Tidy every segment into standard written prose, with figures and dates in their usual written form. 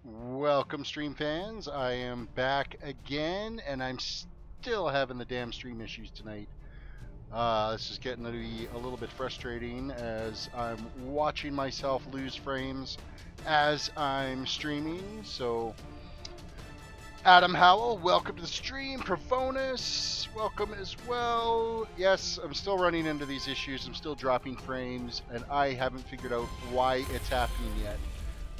Welcome, stream fans. I am back again, and I'm still having the damn stream issues tonight. This is getting to be a little bit frustrating as I'm watching myself lose frames as I'm streaming. So, Adam Howell, welcome to the stream. Pravonus, welcome as well. Yes, I'm still running into these issues. I'm still dropping frames, and I haven't figured out why it's happening yet.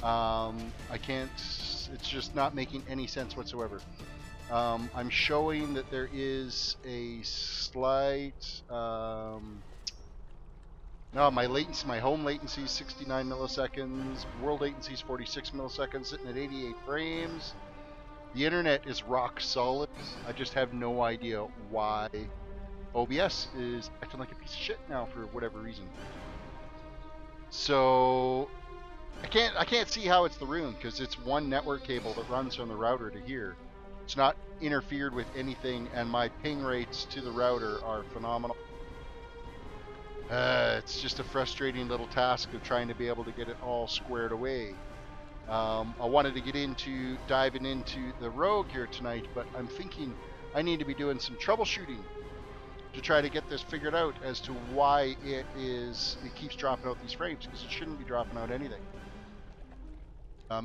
I can't, it's just not making any sense whatsoever. I'm showing that there is a slight, no, my latency, my home latency is 69 milliseconds, world latency is 46 milliseconds, sitting at 88 frames. The internet is rock solid. I just have no idea why OBS is acting like a piece of shit now for whatever reason. So I can't see how it's the room because it's one network cable that runs from the router to here. It's not interfered with anything, and my ping rates to the router are phenomenal. It's just a frustrating little task of trying to be able to get it all squared away. I wanted to get into diving into the rogue here tonight, but I'm thinking I need to be doing some troubleshooting to try to get this figured out as to why it keeps dropping out these frames, because it shouldn't be dropping out anything.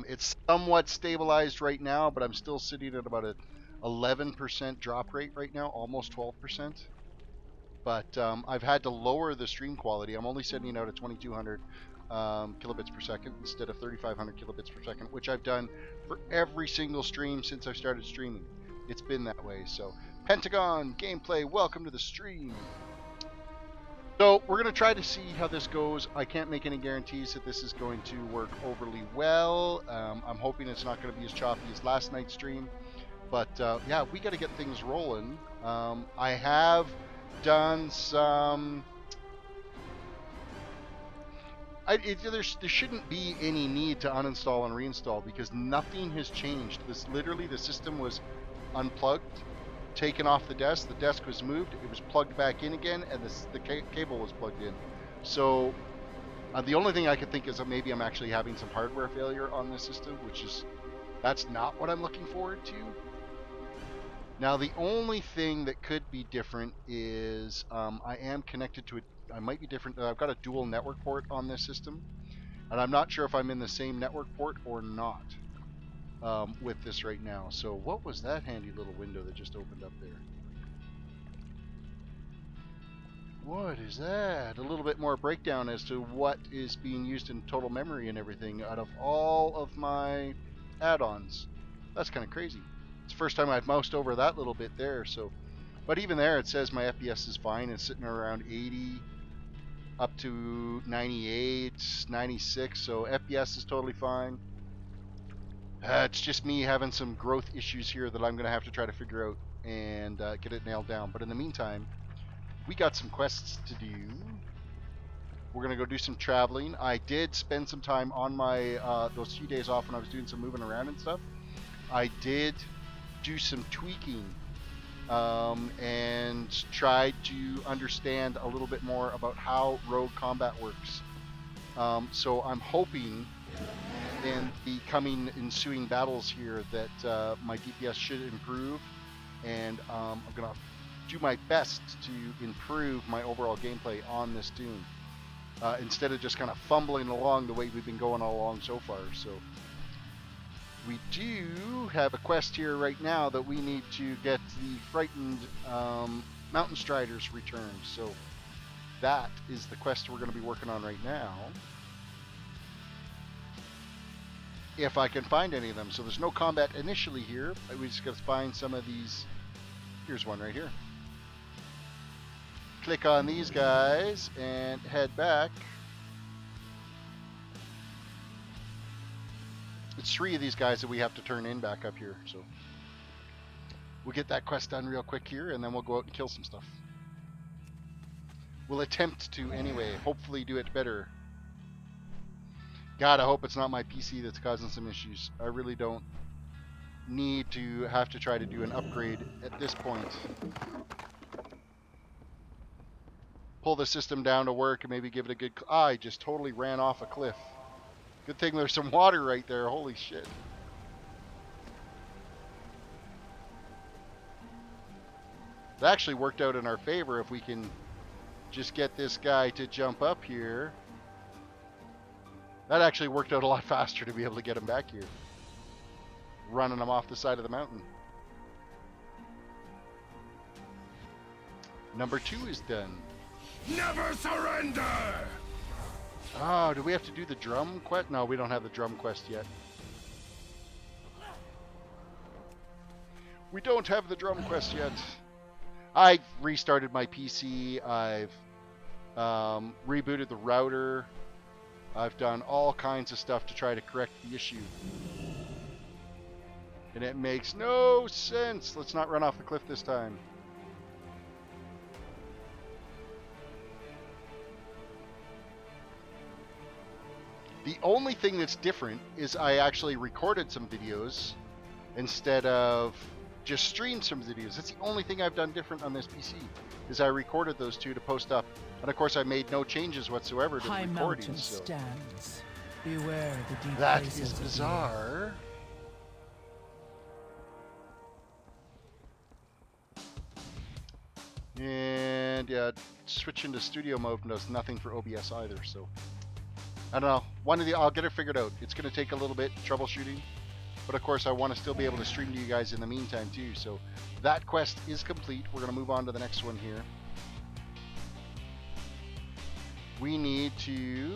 It's somewhat stabilized right now, but I'm still sitting at about an 11% drop rate right now, almost 12%. But I've had to lower the stream quality. I'm only sending out at 2200 kilobits per second instead of 3500 kilobits per second, which I've done for every single stream since I started streaming. It's been that way. So, Pentagon Gameplay, welcome to the stream. So we're going to try to see how this goes. I can't make any guarantees that this is going to work overly well. I'm hoping it's not going to be as choppy as last night's stream. But yeah, we got to get things rolling. I have done some... there shouldn't be any need to uninstall and reinstall because nothing has changed. Literally, the system was unplugged, taken off the desk was moved, it was plugged back in again, and the cable was plugged in. So the only thing I could think is that maybe I'm actually having some hardware failure on this system, that's not what I'm looking forward to. Now the only thing that could be different is I am connected to I might be different. I've got a dual network port on this system, and I'm not sure if I'm in the same network port or not. With this right now. So what was that handy little window that just opened up there? What is that? A little bit more breakdown as to what is being used in total memory and everything out of all of my add-ons. That's kind of crazy. It's the first time I've moused over that little bit there. So, but even there it says my FPS is fine. It's sitting around 80 up to 98, 96. So FPS is totally fine. It's just me having some growth issues here that I'm going to have to try to figure out and get it nailed down. But in the meantime, we got some quests to do. We're going to go do some traveling. I did spend some time on my those few days off when I was doing some moving around and stuff. I did do some tweaking and tried to understand a little bit more about how rogue combat works. So I'm hoping in the coming ensuing battles here that my DPS should improve, and I'm gonna do my best to improve my overall gameplay on this toon instead of just kind of fumbling along the way we've been going all along so far. So we do have a quest here right now that we need to get the frightened mountain striders returned. So that is the quest we're going to be working on right now, if I can find any of them. So there's no combat initially here. We just got to find some of these. Here's one right here. Click on these guys and head back. It's 3 of these guys that we have to turn in back up here. So we'll get that quest done real quick here, and then we'll go out and kill some stuff. We'll attempt to anyway. Hopefully do it better. God, I hope it's not my PC that's causing some issues. I really don't need to have to try to do an upgrade at this point. Pull the system down to work and maybe give it a good... I just totally ran off a cliff. Good thing there's some water right there. Holy shit. It actually worked out in our favor if we can just get this guy to jump up here. That actually worked out a lot faster to be able to get him back here. Running him off the side of the mountain. Number 2 is done. Never surrender! Oh, do we have to do the drum quest? No, we don't have the drum quest yet. We don't have the drum quest yet. I've restarted my PC. I've rebooted the router. I've done all kinds of stuff to try to correct the issue. And it makes no sense. Let's not run off the cliff this time. The only thing that's different is I actually recorded some videos instead of just streamed some videos. That's the only thing I've done different on this PC, is I recorded those two to post up. And of course I made no changes whatsoever to the recording. So stands. Beware the deep that places is of bizarre. And yeah, switching to studio mode does nothing for OBS either, so I don't know. One of the, I'll get it figured out. It's going to take a little bit troubleshooting, but of course I want to still be able to stream to you guys in the meantime too. So that quest is complete. We're going to move on to the next one here. We need to,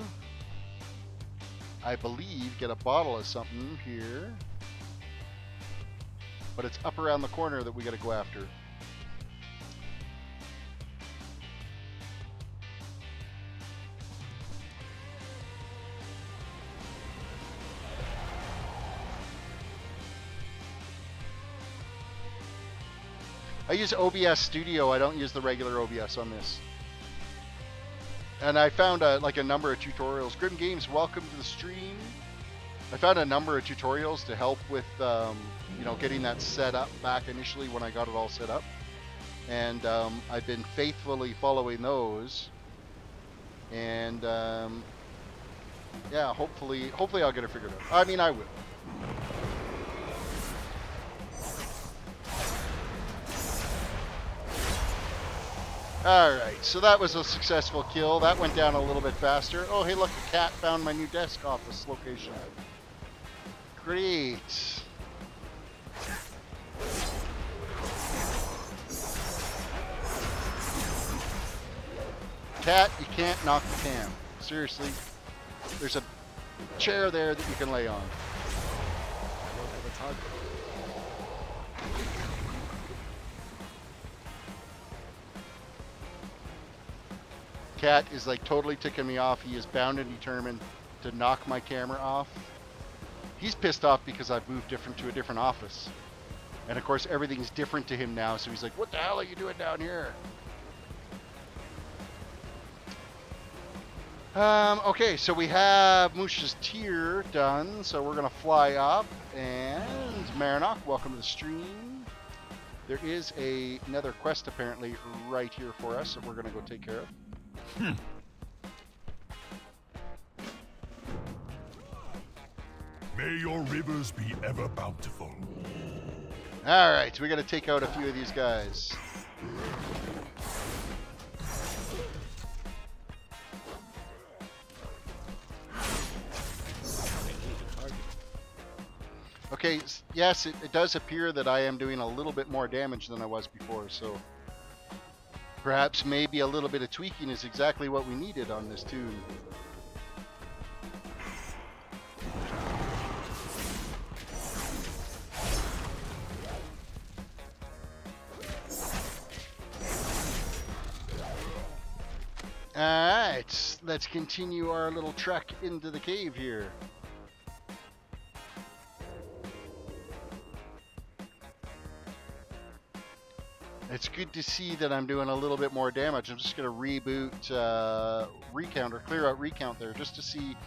I believe, get a bottle of something here, but it's up around the corner that we got to go after. I use OBS Studio. I don't use the regular OBS on this. And I found like a number of tutorials. Grim Games, welcome to the stream. I found a number of tutorials to help with, you know, getting that set up back initially when I got it all set up. And I've been faithfully following those. And yeah, hopefully I'll get it figured out. I mean, I will. Alright, so that was a successful kill. That went down a little bit faster. Oh, hey, look, a cat found my new desk office location. Great. Cat, you can't knock the cam. Seriously. There's a chair there that you can lay on. I don't have a target. Cat is like totally ticking me off. He is bound and determined to knock my camera off. He's pissed off because I've moved to a different office. And of course everything's different to him now, so he's like, what the hell are you doing down here? Okay, so we have Moosh's tier done, so we're gonna fly up. And Marinok, welcome to the stream. There is another quest apparently right here for us that we're gonna go take care of. May your rivers be ever bountiful. Alright, so we gotta take out a few of these guys. Okay, yes, it does appear that I am doing a little bit more damage than I was before, so perhaps maybe a little bit of tweaking is exactly what we needed on this toon. Alright, let's continue our little trek into the cave here. It's good to see that I'm doing a little bit more damage. I'm just going to reboot recount, or clear out recount there, just to see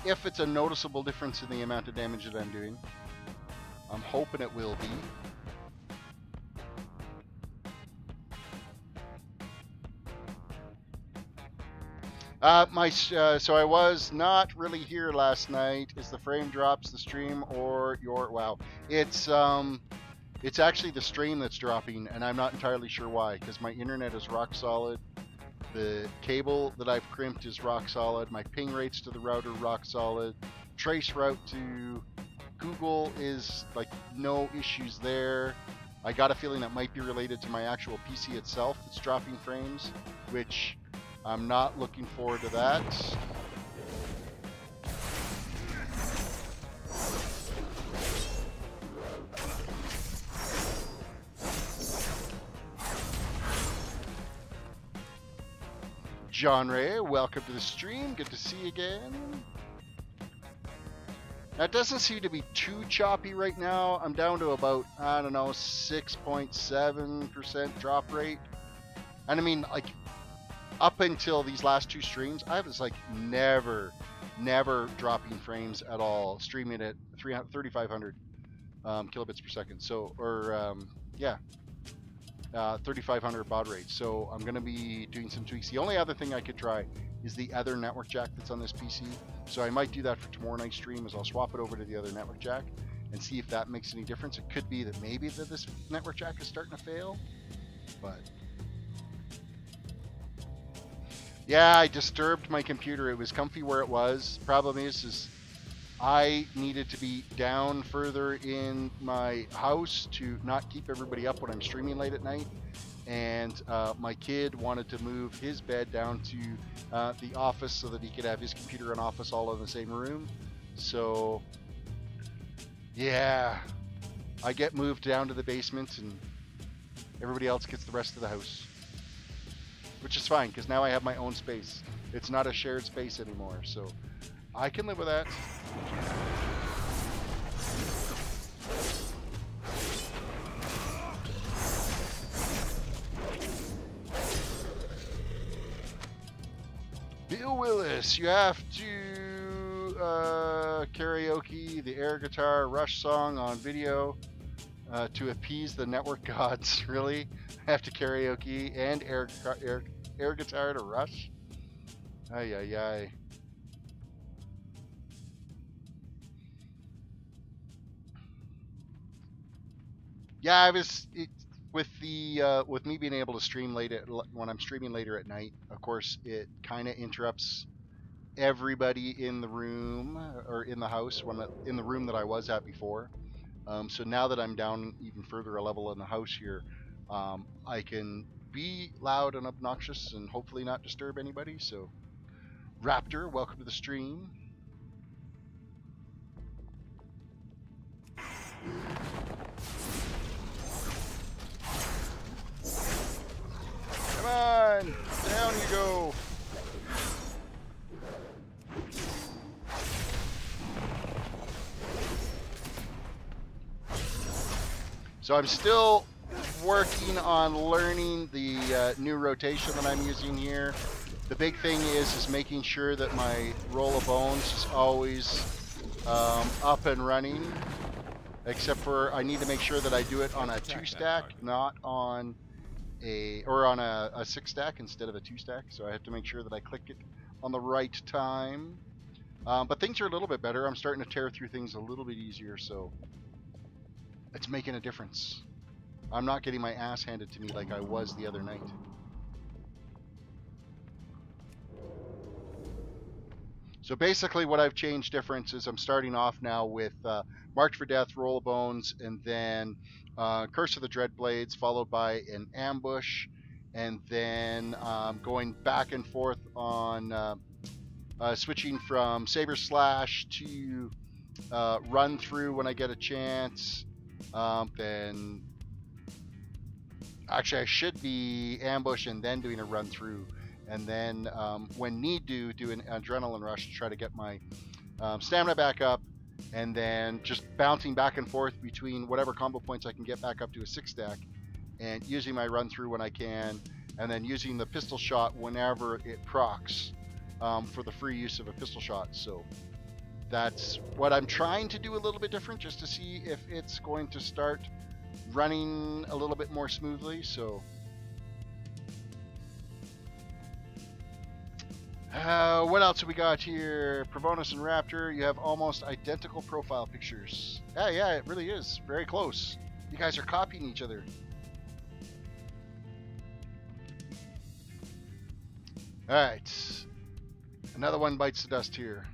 if it's a noticeable difference in the amount of damage that I'm doing. I'm hoping it will be. So I was not really here last night. Is the frame drops the stream or your... Wow. It's It's actually the stream that's dropping, and I'm not entirely sure why, because my internet is rock solid. The cable that I've crimped is rock solid. My ping rates to the router rock solid. Trace route to Google is like no issues there. I got a feeling that might be related to my actual PC itself that's dropping frames, which I'm not looking forward to that. John Ray, welcome to the stream. Good to see you again. That doesn't seem to be too choppy right now. I'm down to about, I don't know, 6.7% drop rate. And I mean, like, up until these last two streams, I was like never dropping frames at all, streaming at 3,500 kilobits per second. So, or, yeah. 3,500 baud rate. So I'm going to be doing some tweaks. The only other thing I could try is the other network jack that's on this PC. So I might do that for tomorrow night's stream, is I'll swap it over to the other network jack and see if that makes any difference. It could be that maybe this network jack is starting to fail, but yeah, I disturbed my computer. It was comfy where it was. Problem is I needed to be down further in my house to not keep everybody up when I'm streaming late at night. And my kid wanted to move his bed down to the office so that he could have his computer and office all in the same room. So, yeah, I get moved down to the basement and everybody else gets the rest of the house. Which is fine, because now I have my own space. It's not a shared space anymore, so I can live with that. Bill Willis, you have to karaoke the air guitar Rush song on video to appease the network gods. Really? I have to karaoke and air guitar to Rush? Ay, ay, ay. Yeah, I was with me being able to stream when I'm streaming later at night. Of course, it kind of interrupts everybody in the room or in the house in the room that I was at before. So now that I'm down even further a level in the house here, I can be loud and obnoxious and hopefully not disturb anybody. So, Raptor, welcome to the stream. Come on, down you go. So I'm still working on learning the new rotation that I'm using here. The big thing is making sure that my roll of bones is always up and running. Except for I need to make sure that I do it on a 2-stack, not on a 6-stack instead of a 2-stack. So I have to make sure that I click it on the right time. But things are a little bit better. I'm starting to tear through things a little bit easier, so it's making a difference. I'm not getting my ass handed to me like I was the other night. So basically what I've changed difference is I'm starting off now with March for Death, Roll of Bones, and then Curse of the Dreadblades, followed by an Ambush, and then going back and forth on switching from Saber Slash to Run Through when I get a chance. Then actually I should be Ambush and then doing a Run Through. And then when need do an Adrenaline Rush to try to get my stamina back up, and then just bouncing back and forth between whatever combo points I can get back up to a 6-stack, and using my run through when I can, and then using the pistol shot whenever it procs for the free use of a pistol shot. So that's what I'm trying to do a little bit different, just to see if it's going to start running a little bit more smoothly. So what else have we got here? Provonus and Raptor, you have almost identical profile pictures. Yeah, it really is. Very close. You guys are copying each other. Alright. Another one bites the dust here.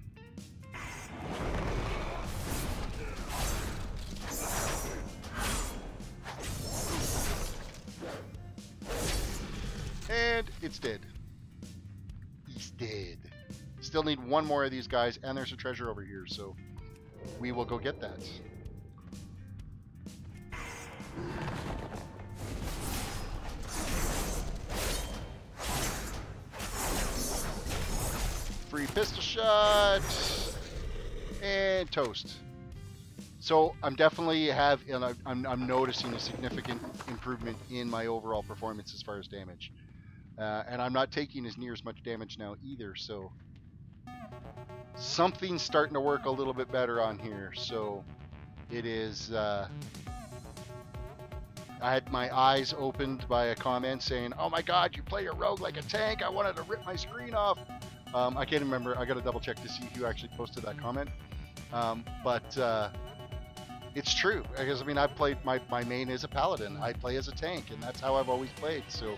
And it's dead. He's dead. Still need one more of these guys, and there's a treasure over here, so we will go get that. Free pistol shot and toast. So I'm definitely I'm noticing a significant improvement in my overall performance as far as damage, and I'm not taking as near as much damage now either. So something's starting to work a little bit better on here. So it is. I had my eyes opened by a comment saying, "Oh my God, you play your rogue like a tank. I wanted to rip my screen off." I can't remember. I got to double check to see who actually posted that comment. But it's true. Because, I mean, I played, my main is a paladin. I play as a tank, and that's how I've always played. So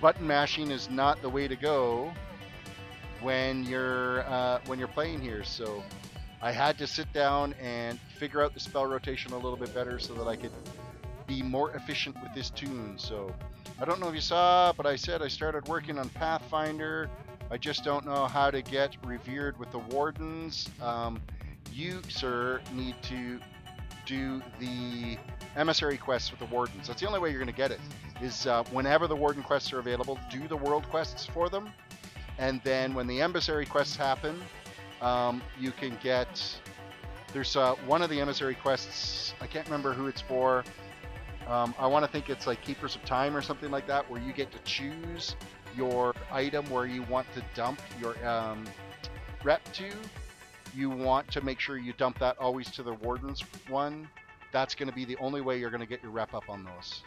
button mashing is not the way to go when you're playing here. So I had to sit down and figure out the spell rotation a little bit better so that I could be more efficient with this toon. So I don't know if you saw, but I said I started working on Pathfinder. I just don't know how to get revered with the wardens. You, sir, need to do the emissary quests with the wardens. That's the only way you're going to get it, is whenever the warden quests are available, do the world quests for them. And then when the emissary quests happen, you can get... There's one of the emissary quests, I can't remember who it's for. I want to think it's like Keepers of Time or something like that, where you get to choose your item where you want to dump your rep to. You want to make sure you dump that always to the warden's one. That's going to be the only way you're going to get your rep up on those.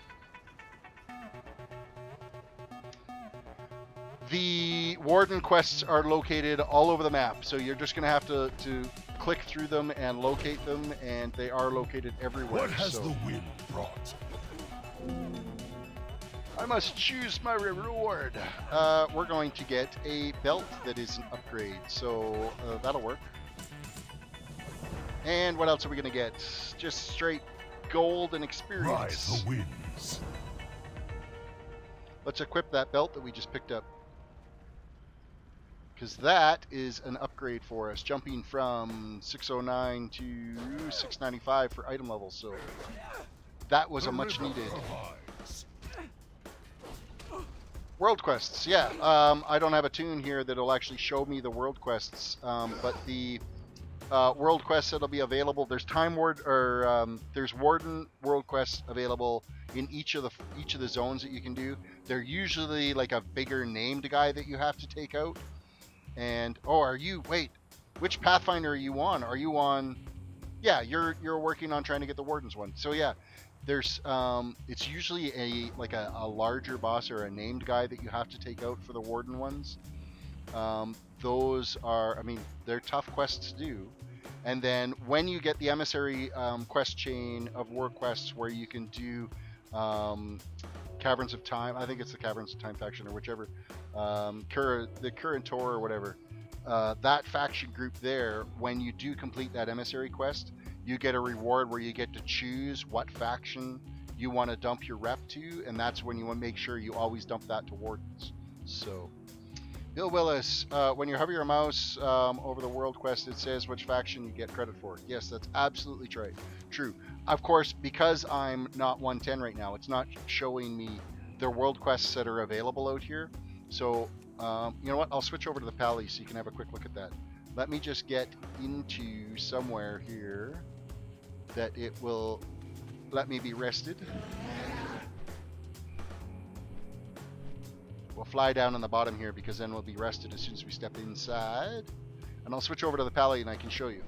The warden quests are located all over the map, so you're just going to have to click through them and locate them, and they are located everywhere. What has the wind brought? I must choose my reward. We're going to get a belt that is an upgrade, so that'll work. And what else are we going to get? Just straight gold and experience. Ride the winds. Let's equip that belt that we just picked up, because that is an upgrade for us, jumping from 609 to 695 for item levels. So that was a much needed. World quests, yeah. I don't have a toon here that'll actually show me the world quests, but the world quests that'll be available. There's there's warden world quests available in each of the zones that you can do. They're usually like a bigger named guy that you have to take out. And wait, which Pathfinder are you on? Are you on? Yeah, you're working on trying to get the warden's one. So yeah. There's it's usually a larger boss or a named guy that you have to take out for the warden ones. Those are, I mean, they're tough quests to do. And then when you get the emissary quest chain of war quests where you can do Caverns of Time, I think it's the Caverns of Time faction or whichever, the current tour or whatever, that faction group there, when you do complete that emissary quest, you get a reward where you get to choose what faction you want to dump your rep to, and that's when you want to make sure you always dump that to wardens. So, Bill Willis, when you hover your mouse over the world quest, it says which faction you get credit for. Yes, that's absolutely true. Of course, because I'm not 110 right now, it's not showing me the world quests that are available out here. So, you know what? I'll switch over to the Pally so you can have a quick look at that. Let me just get into somewhere here that it will let me be rested. We'll fly down on the bottom here because then we'll be rested as soon as we step inside. And I'll switch over to the Pally and I can show you.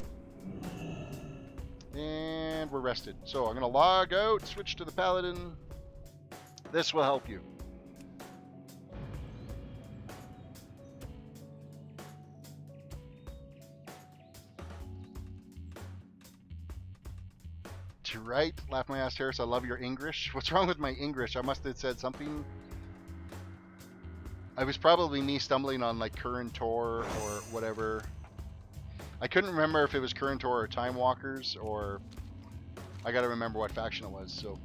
And we're rested. So I'm going to log out, switch to the Paladin. This will help you. right, you're right. Laugh my ass, Terrace. I love your English. What's wrong with my English? I must have said something. I was probably me stumbling on like Current Tour or whatever. I couldn't remember if it was Current Tour or Time Walkers, or I got to remember what faction it was. So,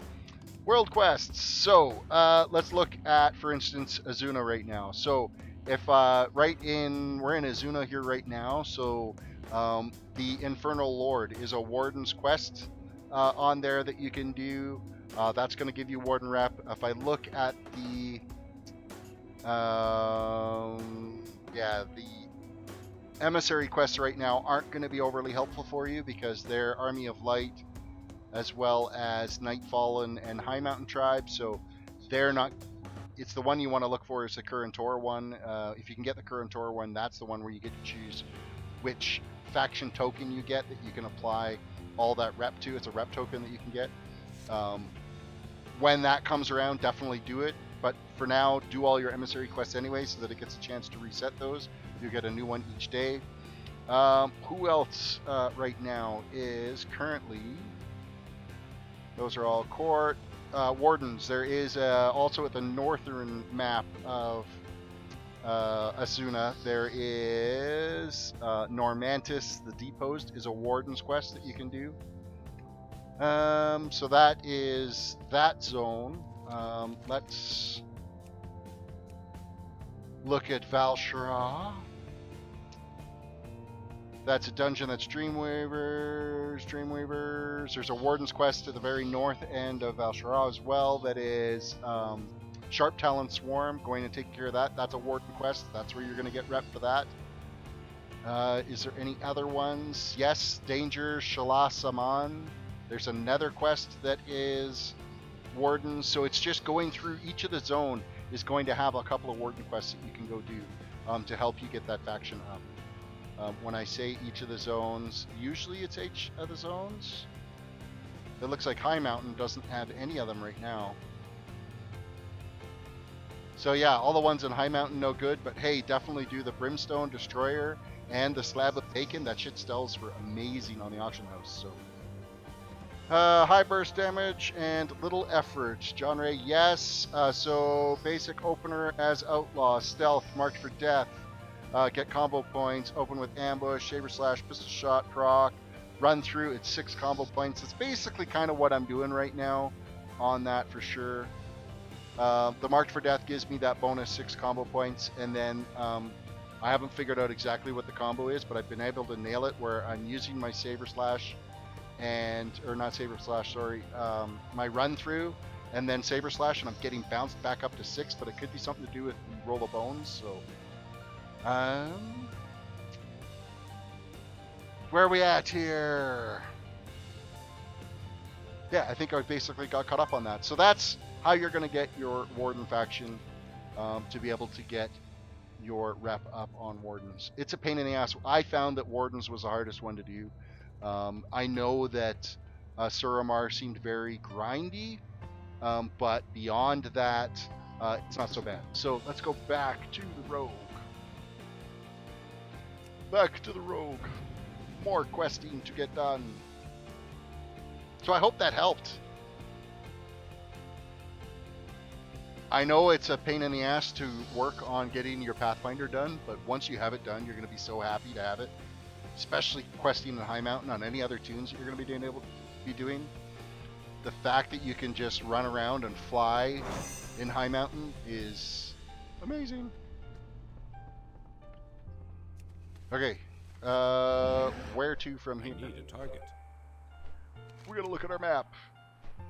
World Quests. So, let's look at, for instance, Azuna right now. So, if we're in Azuna here right now. So, the Infernal Lord is a Warden's quest on there that you can do. That's going to give you Warden rep. If I look at the the Emissary quests right now aren't going to be overly helpful for you because they're Army of Light as well as Nightfallen and High Mountain Tribe, so they're not. It's the one you want to look for is the Current Tour one. If you can get the Current Tour one, that's the one where you get to choose which faction token you get that you can apply all that rep to. It's a rep token that you can get. When that comes around, definitely do it. But for now, do all your Emissary quests anyway so that it gets a chance to reset those. You get a new one each day. Who else right now is currently... Those are all court. Wardens. There is also at the northern map of Azuna, there is Normantis, the Deposed, is a Warden's quest that you can do. So that is that zone. Let's look at Val'sharah. That's a dungeon that's Dreamweavers. There's a Warden's quest to the very north end of Val'sharah as well. That is Sharp Talon Swarm. Going to take care of that. That's a Warden quest. That's where you're going to get rep for that. Is there any other ones? Yes, Danger Shala Saman. There's a Nether quest that is Warden. So it's just going through each of the zone is going to have a couple of Warden quests that you can go do to help you get that faction up. When I say each of the zones, usually it's each of the zones. It looks like High Mountain doesn't have any of them right now. So yeah, all the ones in High Mountain no good, but hey, definitely do the Brimstone Destroyer and the Slab of Bacon. That shit sells for amazing on the auction house. So high burst damage and little effort. John Ray, yes. So basic opener as Outlaw, Stealth, Marked for Death. Get combo points, open with ambush, saber slash, pistol shot, proc, run through. It's 6 combo points. It's basically kind of what I'm doing right now on that for sure. The Marked for Death gives me that bonus 6 combo points, and then I haven't figured out exactly what the combo is, but I've been able to nail it where I'm using my saber slash or not saber slash, sorry, my run through, and then saber slash, and I'm getting bounced back up to 6, but it could be something to do with roll of bones. So. Where are we at here? Yeah, I think I basically got caught up on that. So that's how you're going to get your Warden faction to be able to get your rep up on Wardens. It's a pain in the ass. I found that Wardens was the hardest one to do. I know that Suramar seemed very grindy, but beyond that, it's not so bad. So let's go back to the rogue. Back to the rogue. More questing to get done. So I hope that helped. I know it's a pain in the ass to work on getting your Pathfinder done, but once you have it done, you're going to be so happy to have it. Especially questing in High Mountain on any other tunes that you're going to be able to be doing. The fact that you can just run around and fly in High Mountain is amazing. Okay, where to from here? I need a target. We're gonna look at our map.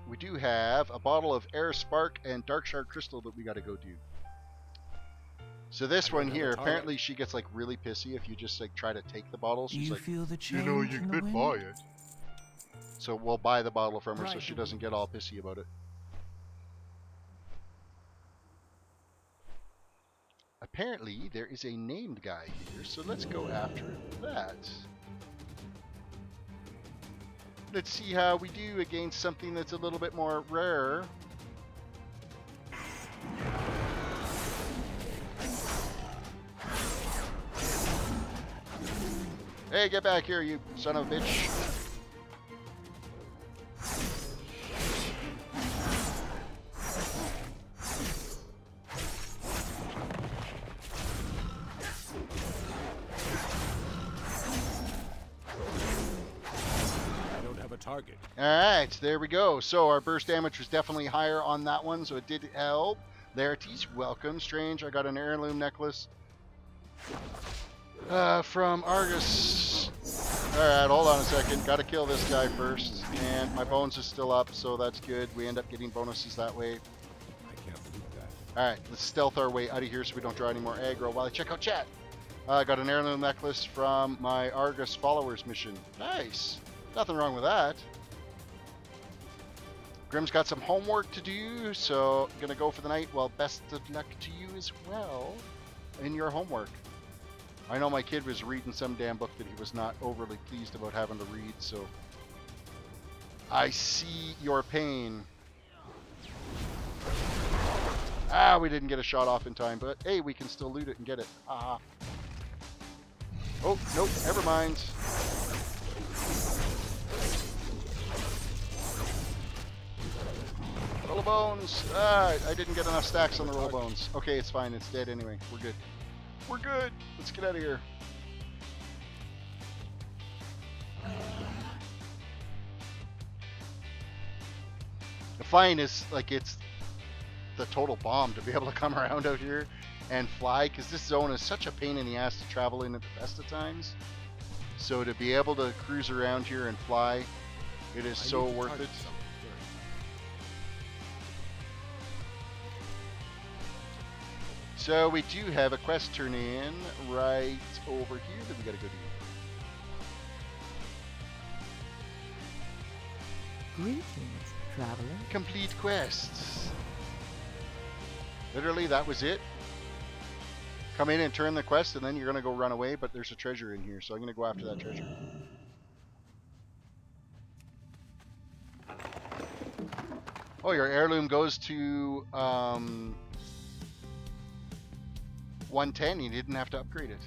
We do have a bottle of Air Spark and Dark Shard Crystal that we gotta go do. So this one here, apparently she gets like really pissy if you just like try to take the bottle. She's like, feel the change, you know, you could buy it. So we'll buy the bottle from her so she doesn't get all pissy about it. Apparently, there is a named guy here, so let's go after that. Let's see how we do against something that's a little bit more rare. Hey, get back here, you son of a bitch. a target. Alright, there we go. So our burst damage was definitely higher on that one, so it did help. Larities, welcome. Strange, I got an heirloom necklace from Argus. Alright, hold on a second. Gotta kill this guy first. And my bones is still up, so that's good. We end up getting bonuses that way. I can't believe that. Alright, let's stealth our way out of here so we don't draw any more aggro while I check out chat. I got an heirloom necklace from my Argus followers mission. Nice. Nothing wrong with that. Grim's got some homework to do, so I'm gonna go for the night. Well, best of luck to you as well in your homework. I know my kid was reading some damn book that he was not overly pleased about having to read, so I see your pain. Ah, we didn't get a shot off in time, but hey, we can still loot it and get it. Ah. Oh, nope, never mind. Roll of bones. Ah, I didn't get enough stacks on the roll of bones. Okay, it's fine. It's dead anyway. We're good. We're good. Let's get out of here. The flying is like it's the total bomb to be able to come around out here and fly, because this zone is such a pain in the ass to travel in at the best of times. So to be able to cruise around here and fly, it is so worth it. So we do have a quest turn in right over here that we gotta go do. Greetings, traveler. Complete quests. Literally, that was it. Come in and turn the quest, and then you're gonna go run away, but there's a treasure in here, so I'm gonna go after that treasure. Oh, your heirloom goes to 110. You didn't have to upgrade it.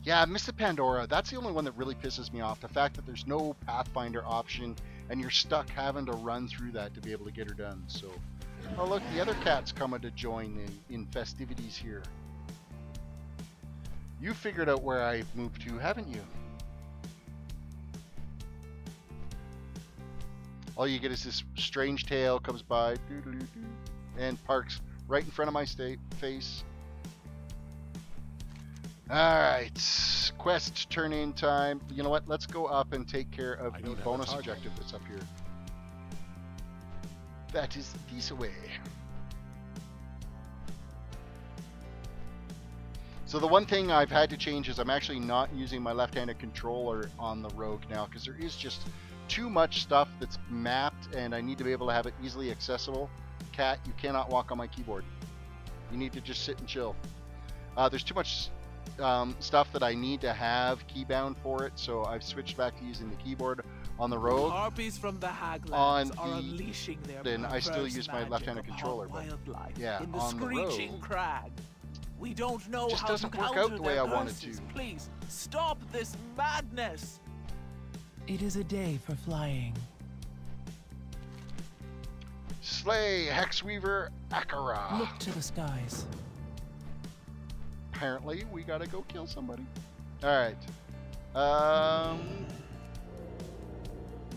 Yeah, Mr. Pandora, that's the only one that really pisses me off. The fact that there's no Pathfinder option and you're stuck having to run through that to be able to get her done. So, oh look, the other cat's coming to join in festivities here. You figured out where I moved to, haven't you? All you get is this strange tail comes by and parks right in front of my face. Alright, quest turn in time. You know what? Let's go up and take care of the bonus objective that's up here. That is this way. So the one thing I've had to change is I'm actually not using my left-handed controller on the rogue now, because there is just too much stuff that's mapped and I need to be able to have it easily accessible. Cat, you cannot walk on my keyboard. You need to just sit and chill. There's too much stuff that I need to have keybound for it, so I've switched back to using the keyboard on the rogue. Harpies from the Haglands on are the unleashing their then I still perverse use my magic left-handed upon controller, but wildlife yeah, in the on the screeching rogue, crag. We don't know just how doesn't to work counter out the way their I wanted curses. to. Please stop this madness. It is a day for flying. Slay Hexweaver Akara. Look to the skies. Apparently, we gotta go kill somebody. All right.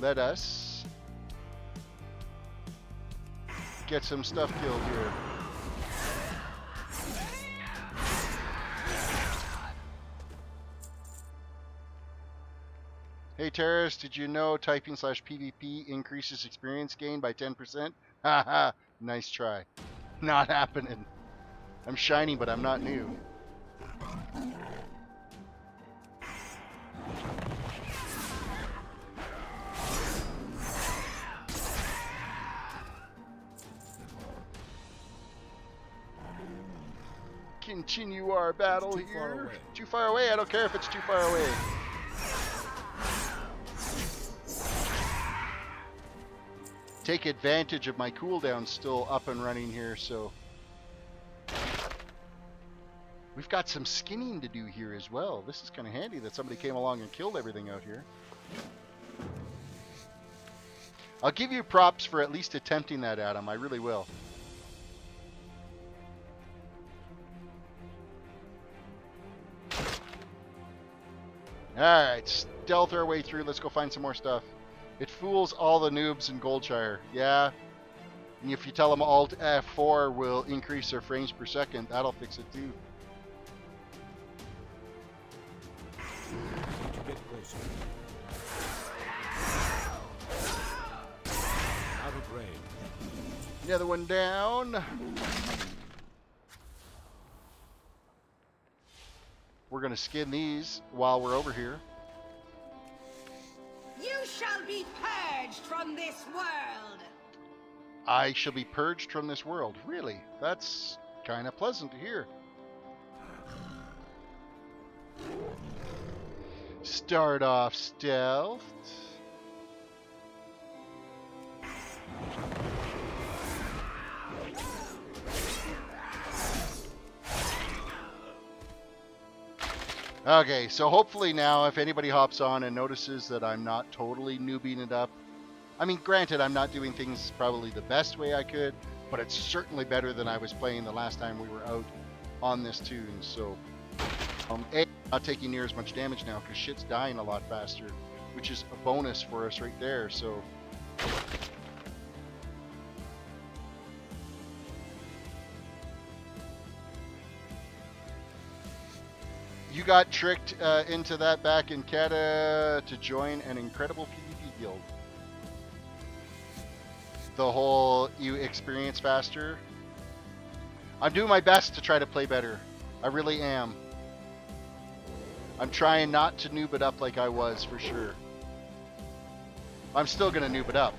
Let us get some stuff killed here. Hey Terris, did you know typing /PvP increases experience gain by 10%? Haha, nice try. Not happening. I'm shiny, but I'm not new. Continue our battle here. Too far away? I don't care if it's too far away. Take advantage of my cooldown still up and running here, so we've got some skinning to do here as well. This is kind of handy that somebody came along and killed everything out here. I'll give you props for at least attempting that, Adam. I really will. Alright, stealth our way through. Let's go find some more stuff. It fools all the noobs in Goldshire. Yeah. And if you tell them Alt F4 will increase their frames per second, that'll fix it too. Get closer. Out of range. Another one down. We're going to skin these while we're over here. You shall be purged from this world. I shall be purged from this world. Really? That's kind of pleasant to hear. Start off stealth. Okay, so hopefully now if anybody hops on and notices that I'm not totally noobing it up, I mean, granted, I'm not doing things probably the best way I could, but it's certainly better than I was playing the last time we were out on this toon. So, A, not taking near as much damage now because shit's dying a lot faster, which is a bonus for us right there. So, you got tricked into that back in Kata to join an incredible PvP guild. The whole you experience faster. I'm doing my best to try to play better. I really am. I'm trying not to noob it up like I was for sure. I'm still gonna noob it up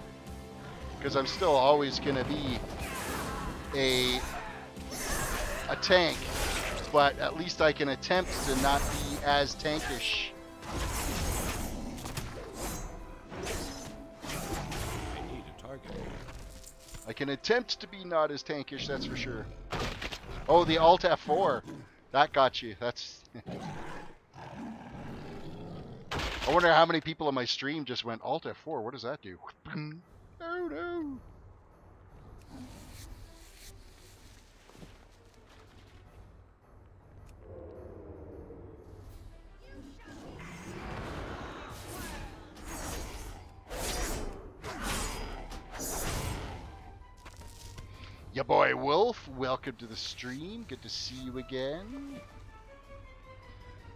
because I'm still always gonna be a tank, but at least I can attempt to not be as tankish. I need a target. I can attempt to be not as tankish, that's for sure. Oh, the Alt F4. That got you. That's... I wonder how many people on my stream just went, Alt F4, what does that do? Oh no. Ya boy Wolf, welcome to the stream. Good to see you again.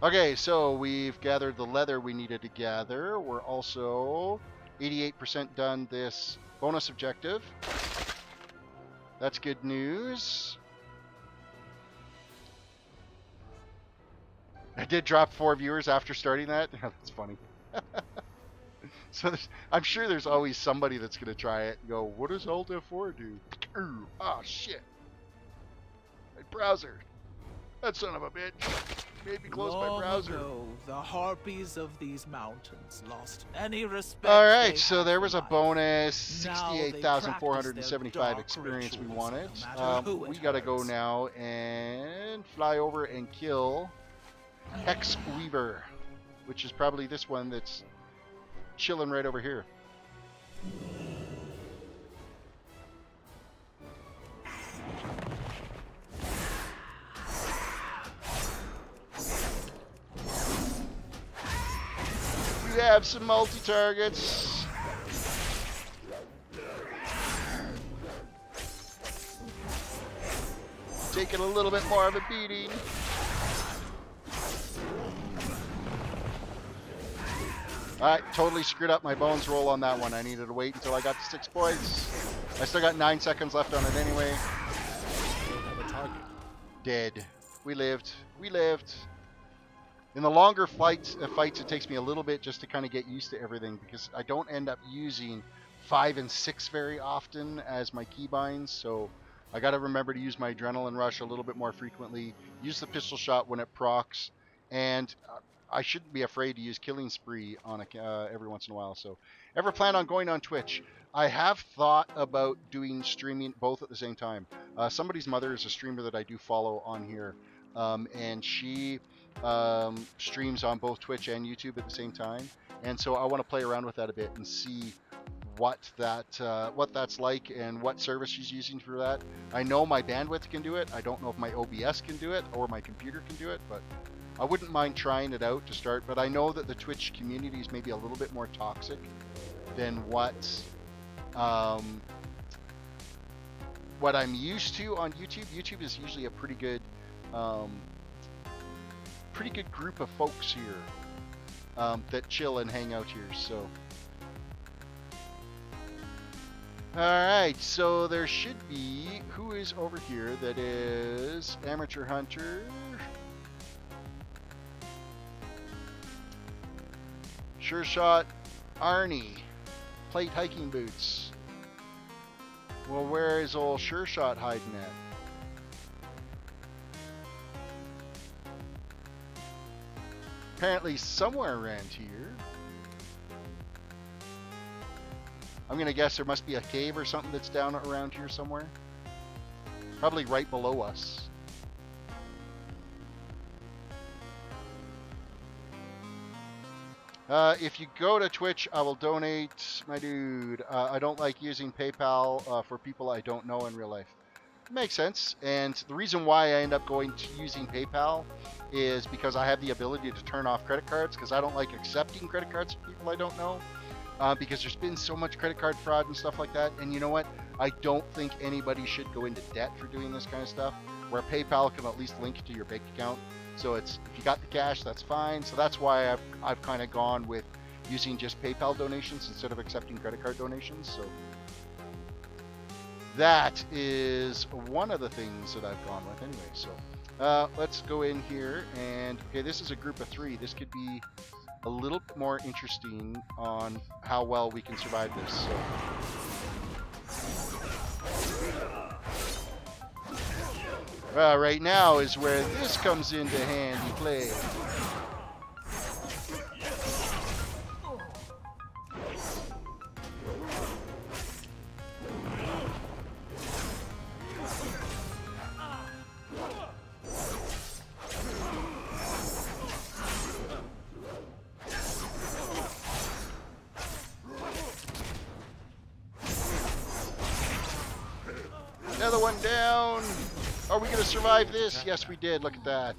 Okay, so we've gathered the leather we needed to gather. We're also 88% done this bonus objective. That's good news. I did drop 4 viewers after starting that. That's funny. So I'm sure there's always somebody that's going to try it and go, what does Alt F4 do? Oh, shit. My browser. That son of a bitch. Made me close my browser. Long ago, the harpies of these mountains lost any respect. Alright, they so had there for was a life. bonus Now they 68,475 practice their experience we dark wanted. rituals, no matter who We it gotta go hurts. now and fly over and kill Hex Weaver, which is probably this one that's chilling right over here. We have some multi-targets. Taking a little bit more of a beating. Alright, totally screwed up my bones roll on that one. I needed to wait until I got to 6 points. I still got 9 seconds left on it anyway. Don't have a target. Dead. We lived. We lived. In the longer fights, it takes me a little bit just to kind of get used to everything because I don't end up using 5 and 6 very often as my keybinds, so I got to remember to use my adrenaline rush a little bit more frequently, use the pistol shot when it procs, and I shouldn't be afraid to use Killing Spree on every once in a while. So, ever plan on going on Twitch? I have thought about doing streaming both at the same time. Somebody's mother is a streamer that I do follow on here, and she streams on both Twitch and YouTube at the same time. And so I want to play around with that a bit and see what that's like and what service she's using for that. I know my bandwidth can do it. I don't know if my OBS can do it or my computer can do it, but I wouldn't mind trying it out to start, but I know that the Twitch community is maybe a little bit more toxic than what I'm used to on YouTube. YouTube is usually a pretty good group of folks here that chill and hang out here. So, all right. So there should be, who is over here? That is Amateur Hunter. Sure Shot, Arnie, Plate Hiking Boots. Well, where is old Sure Shot hiding at? Apparently somewhere around here. I'm gonna guess there must be a cave or something that's down around here somewhere. Probably right below us. If you go to Twitch, I will donate, my dude. I don't like using PayPal for people I don't know in real life. Makes sense. And the reason why I end up going to using PayPal is because I have the ability to turn off credit cards, because I don't like accepting credit cards from people I don't know. Because there's been so much credit card fraud and stuff like that. And you know what? I don't think anybody should go into debt for doing this kind of stuff, where PayPal can at least link to your bank account. So it's, if you got the cash, that's fine. So that's why I've kind of gone with using just PayPal donations instead of accepting credit card donations. So that is one of the things that I've gone with anyway. So let's go in here, and okay, this is a group of 3. This could be a little bit more interesting on how well we can survive this. So. Right now is where this comes into handy play. Another one down. Are we going to survive this? Yes, we did. Look at that.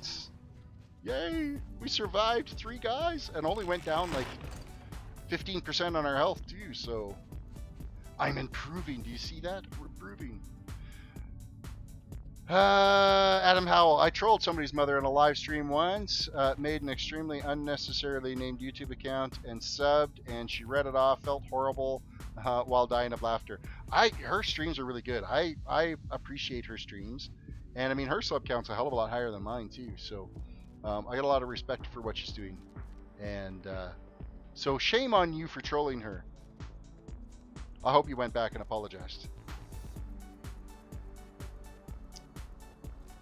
Yay. We survived 3 guys and only went down like 15% on our health too. So I'm improving. Do you see that? We're improving. Adam Howell. I trolled somebody's mother in a live stream once, made an extremely unnecessarily named YouTube account and subbed, and she read it off, felt horrible while dying of laughter. Her streams are really good. I appreciate her streams. And I mean, her sub count's a hell of a lot higher than mine too. So I got a lot of respect for what she's doing. And so shame on you for trolling her. I hope you went back and apologized.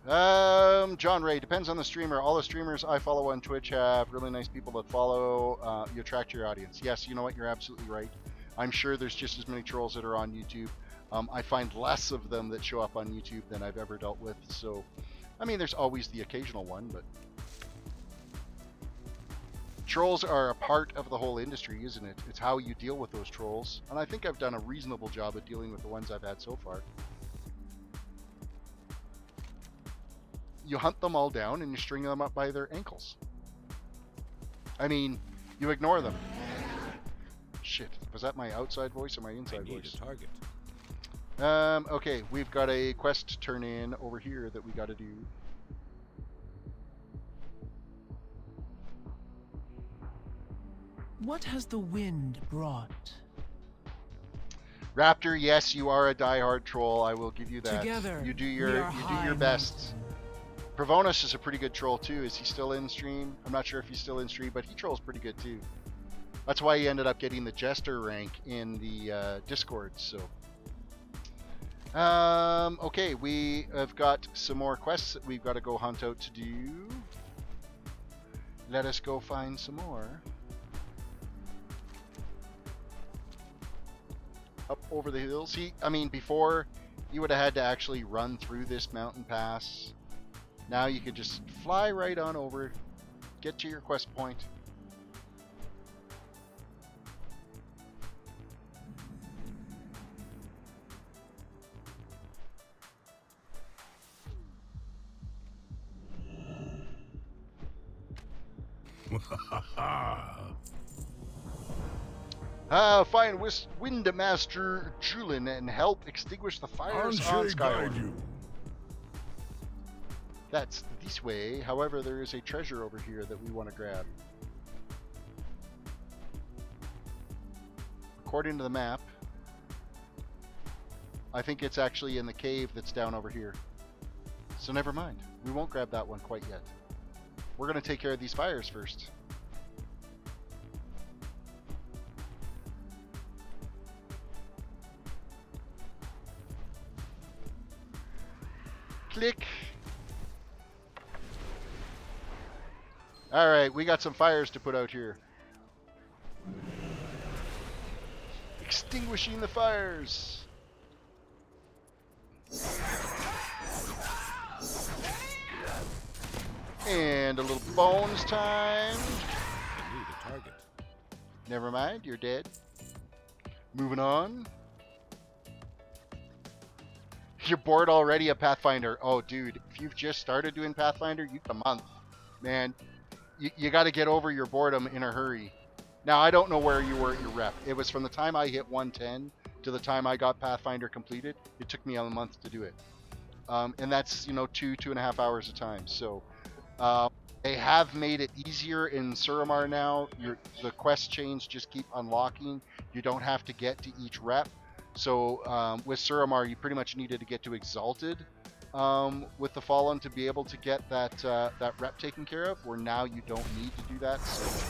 John Ray, depends on the streamer. All the streamers I follow on Twitch have really nice people that follow. You attract your audience. Yes, you know what? You're absolutely right. I'm sure there's just as many trolls that are on YouTube. I find less of them that show up on YouTube than I've ever dealt with. So, I mean, there's always the occasional one, but trolls are a part of the whole industry, isn't it? It's how you deal with those trolls. And I think I've done a reasonable job at dealing with the ones I've had so far. You hunt them all down and you string them up by their ankles. I mean, you ignore them. Shit, was that my outside voice or my inside voice? I need a target. Okay, we've got a quest to turn in over here that we got to do. What has the wind brought? Raptor, yes, you are a diehard troll. I will give you that. Together, you do your best. Provonus is a pretty good troll too. Is he still in stream? I'm not sure if he's still in stream, but he trolls pretty good too. That's why he ended up getting the Jester rank in the Discord. So, okay, we have got some more quests that we've got to go hunt out to do. Let us go find some more. Up over the hills. See, I mean, before you would have had to actually run through this mountain pass. Now you could just fly right on over, get to your quest point. Find Windmaster Julin and help extinguish the fires on Skyward. That's this way. However, there is a treasure over here that we want to grab. According to the map, I think it's actually in the cave that's down over here. So never mind. We won't grab that one quite yet. We're going to take care of these fires first. Click. Alright, we got some fires to put out here. Extinguishing the fires. And a little bones time. I need a target. Never mind, you're dead. Moving on. You're bored already of Pathfinder. Oh, dude, if you've just started doing Pathfinder, you a month. Man, you got to get over your boredom in a hurry. Now, I don't know where you were at your rep. It was from the time I hit 110 to the time I got Pathfinder completed. It took me a month to do it. And that's, you know, 2.5 hours a time. So they have made it easier in Suramar now. The quest chains just keep unlocking. You don't have to get to each rep. So with Suramar, you pretty much needed to get to Exalted with the Fallen to be able to get that rep taken care of, where now you don't need to do that. So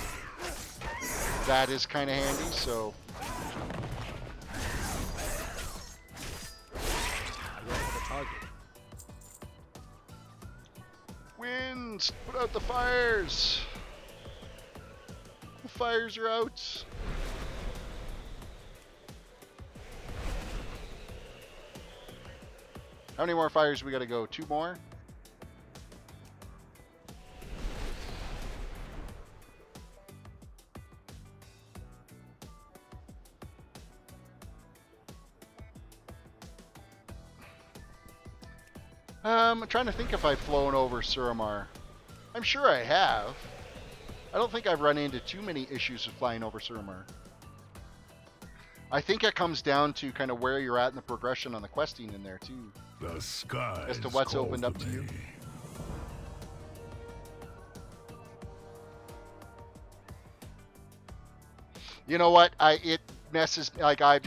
that is kind of handy. So I don't have a target. Winds, put out the fires. The fires are out. How many more fires we got to go? 2 more? I'm trying to think if I've flown over Suramar. I'm sure I have. I don't think I've run into too many issues with flying over Suramar. I think it comes down to kind of where you're at in the progression on the questing in there too. The sky as to what's opened up to you. You know what? It messes like I'm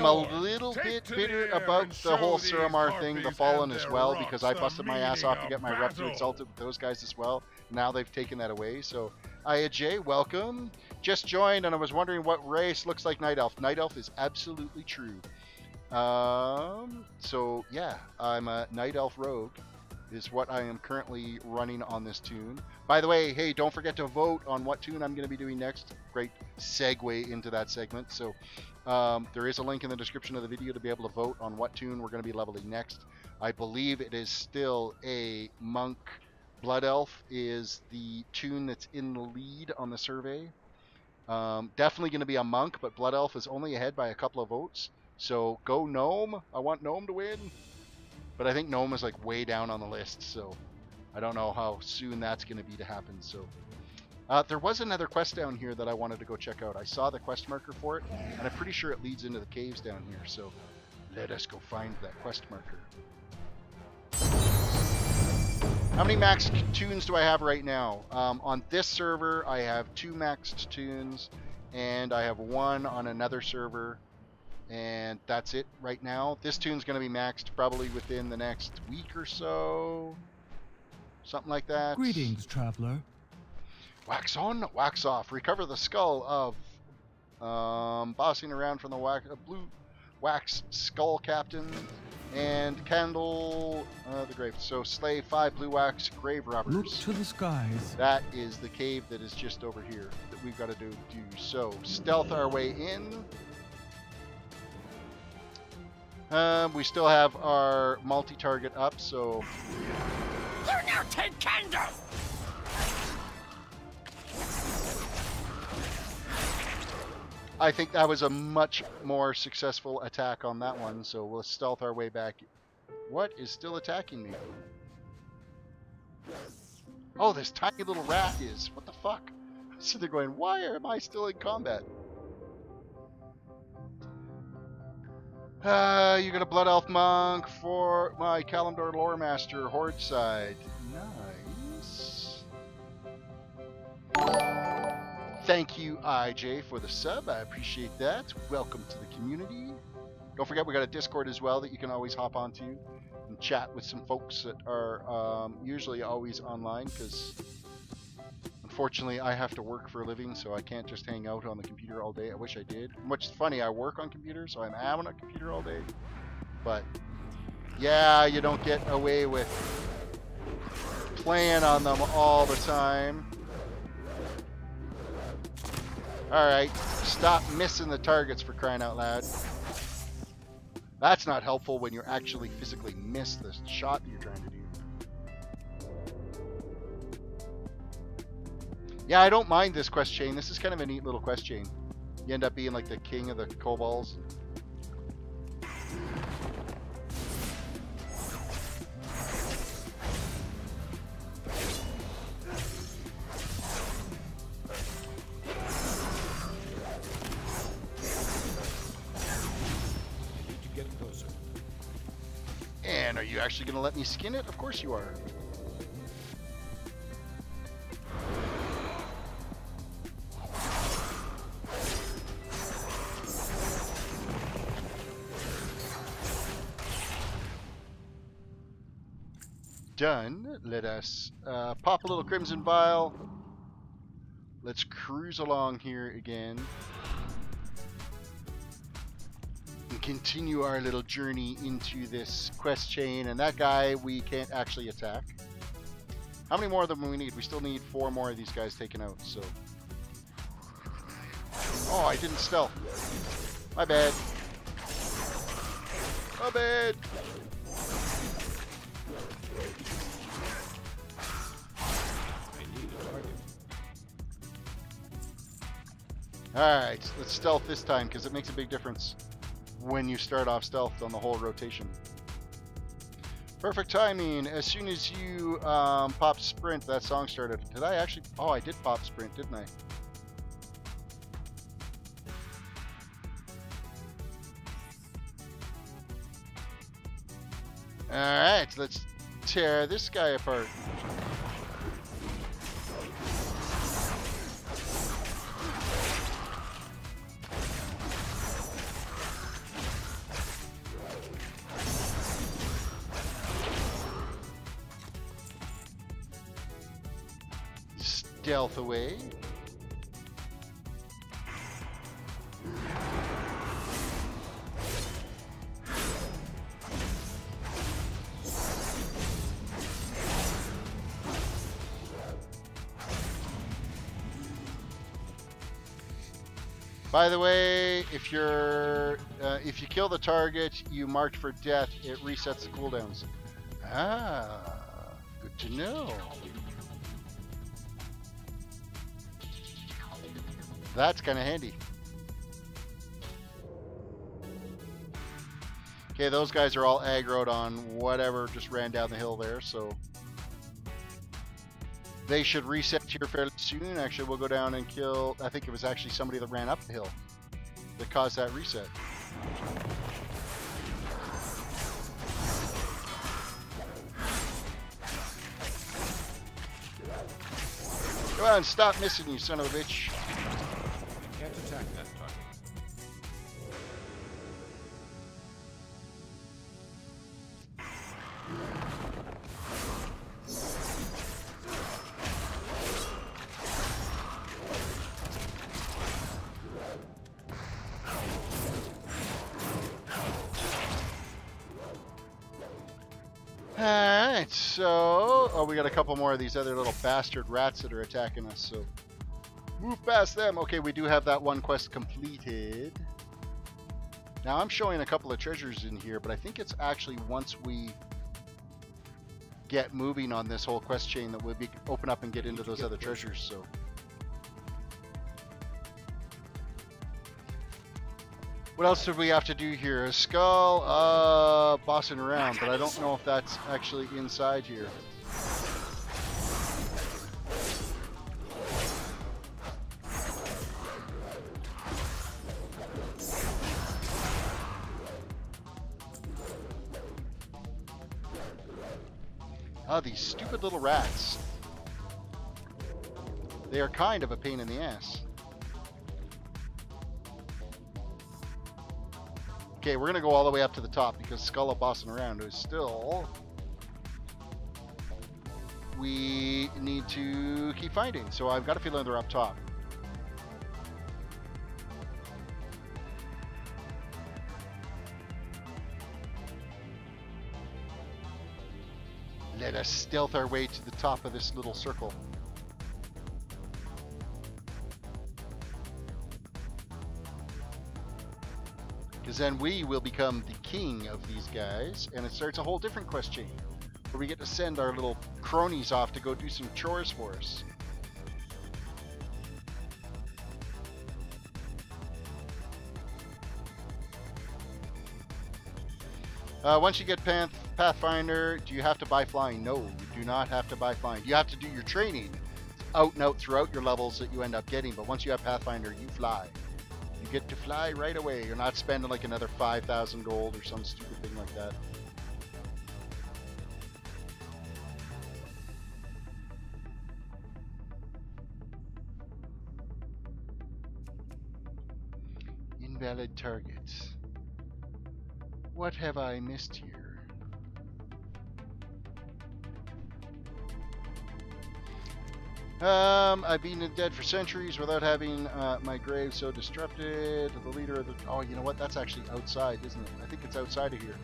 a little bit bitter about the whole Suramar thing, the Fallen as well, because I busted my ass off to get my rep to Exalted with those guys as well. Now they've taken that away. So Jay, welcome. Just joined and I was wondering what race looks like Night Elf. Night Elf is absolutely true. So yeah, I'm a Night Elf Rogue is what I am currently running on this toon. By the way, hey, don't forget to vote on what toon I'm going to be doing next. Great segue into that segment. So there is a link in the description of the video to be able to vote on what toon we're going to be leveling next. I believe it is still a Monk. Blood Elf is the toon that's in the lead on the survey. Definitely going to be a Monk, but Blood Elf is only ahead by a couple of votes. So go Gnome. I want Gnome to win. But I think Gnome is like way down on the list, so I don't know how soon that's going to be to happen. So there was another quest down here that I wanted to go check out. I saw the quest marker for it, and I'm pretty sure it leads into the caves down here. So let us go find that quest marker. How many maxed toons do I have right now? On this server, I have 2 maxed toons, and I have 1 on another server. And that's it right now. This toon's going to be maxed probably within the next week or so. Something like that. Greetings, traveler. Wax on, wax off. Recover the skull of bossing around from the blue wax skull captain. And candle the grave. So slay 5 blue wax grave robbers. Look to the skies. That is the cave that is just over here that we've got to do. So stealth our way in. We still have our multi-target up, so... You now take candle! I think that was a much more successful attack on that one, so we'll stealth our way back. What is still attacking me? Oh, this tiny little rat is. What the fuck? So they're going, why am I still in combat? You got a Blood Elf Monk for my Kalimdor Lore Master Horde side. Nice. Thank you, IJ, for the sub. I appreciate that. Welcome to the community. Don't forget, we got a Discord as well that you can always hop onto and chat with some folks that are usually always online, because unfortunately I have to work for a living, so I can't just hang out on the computer all day. I wish I did. Which is funny, I work on computers, so I'm on a computer all day. But yeah, you don't get away with playing on them all the time. Alright, stop missing the targets, for crying out loud. That's not helpful when you actually physically miss the shot that you're trying to do. Yeah, I don't mind this quest chain. This is kind of a neat little quest chain. You end up being like the king of the kobolds. And are you actually going to let me skin it? Of course you are. Done. Let us pop a little Crimson Vial. Let's cruise along here again. And continue our little journey into this quest chain. And that guy we can't actually attack. How many more of them do we need? We still need 4 more of these guys taken out, so. Oh, I didn't stealth. My bad. My bad. Alright, let's stealth this time, because it makes a big difference when you start off stealth on the whole rotation. Perfect timing. As soon as you popped sprint, that song started. Did I actually? Oh, I did pop sprint, didn't I? Alright, let's tear this guy apart. Stealth away. By the way, if you kill the target, you mark for death, it resets the cooldowns. Ah, good to know. That's kind of handy. Okay, those guys are all aggroed on whatever just ran down the hill there, so they should reset here fairly soon. Actually, we'll go down and kill, I think it was actually somebody that ran up the hill that caused that reset. Go on, stop missing, you son of a bitch. Can't attack that target. Alright, so we got a couple more of these other little bastard rats that are attacking us, so move past them. Okay, we do have that one quest completed. Now I'm showing a couple of treasures in here, but I think it's actually once we get moving on this whole quest chain that we'll be open up and get into those other treasures. So what else did we have to do here? A skull, bossing around, but I don't know if that's actually inside here. Ah, these stupid little rats. They are kind of a pain in the ass. Okay, we're going to go all the way up to the top because Skulla bossing around is still... We need to keep finding. So I've got a feeling they're up top. Let us stealth our way to the top of this little circle. Because then we will become the king of these guys, and it starts a whole different quest chain, where we get to send our little cronies off to go do some chores for us. Once you get Pathfinder, do you have to buy flying? No, you do not have to buy flying. You have to do your training out and out throughout your levels that you end up getting, but once you have Pathfinder, you fly. You get to fly right away. You're not spending like another 5,000 gold or some stupid thing like that. Invalid targets. What have I missed here? I've been dead for centuries without having my grave so disrupted. The leader of the... Oh, you know what? That's actually outside, isn't it? I think it's outside of here.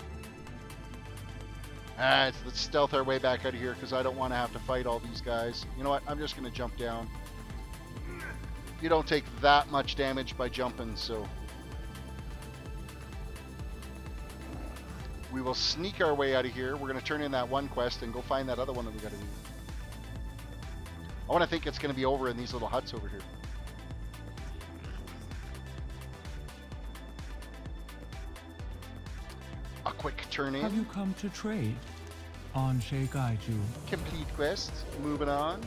Alright, so let's stealth our way back out of here because I don't want to have to fight all these guys. You know what? I'm just going to jump down. You don't take that much damage by jumping, so... We will sneak our way out of here. We're going to turn in that one quest and go find that other one that we got to do. I want to think it's going to be over in these little huts over here. A quick turn in. Have you come to trade? On Shay guide you. Complete quest. Moving on.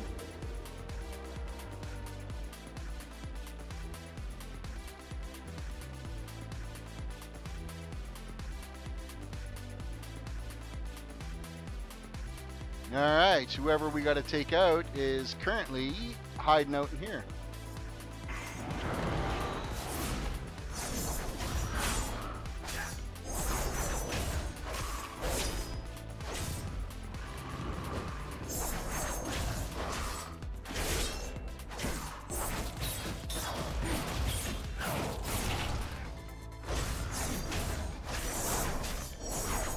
Alright, whoever we got to take out is currently hiding out in here.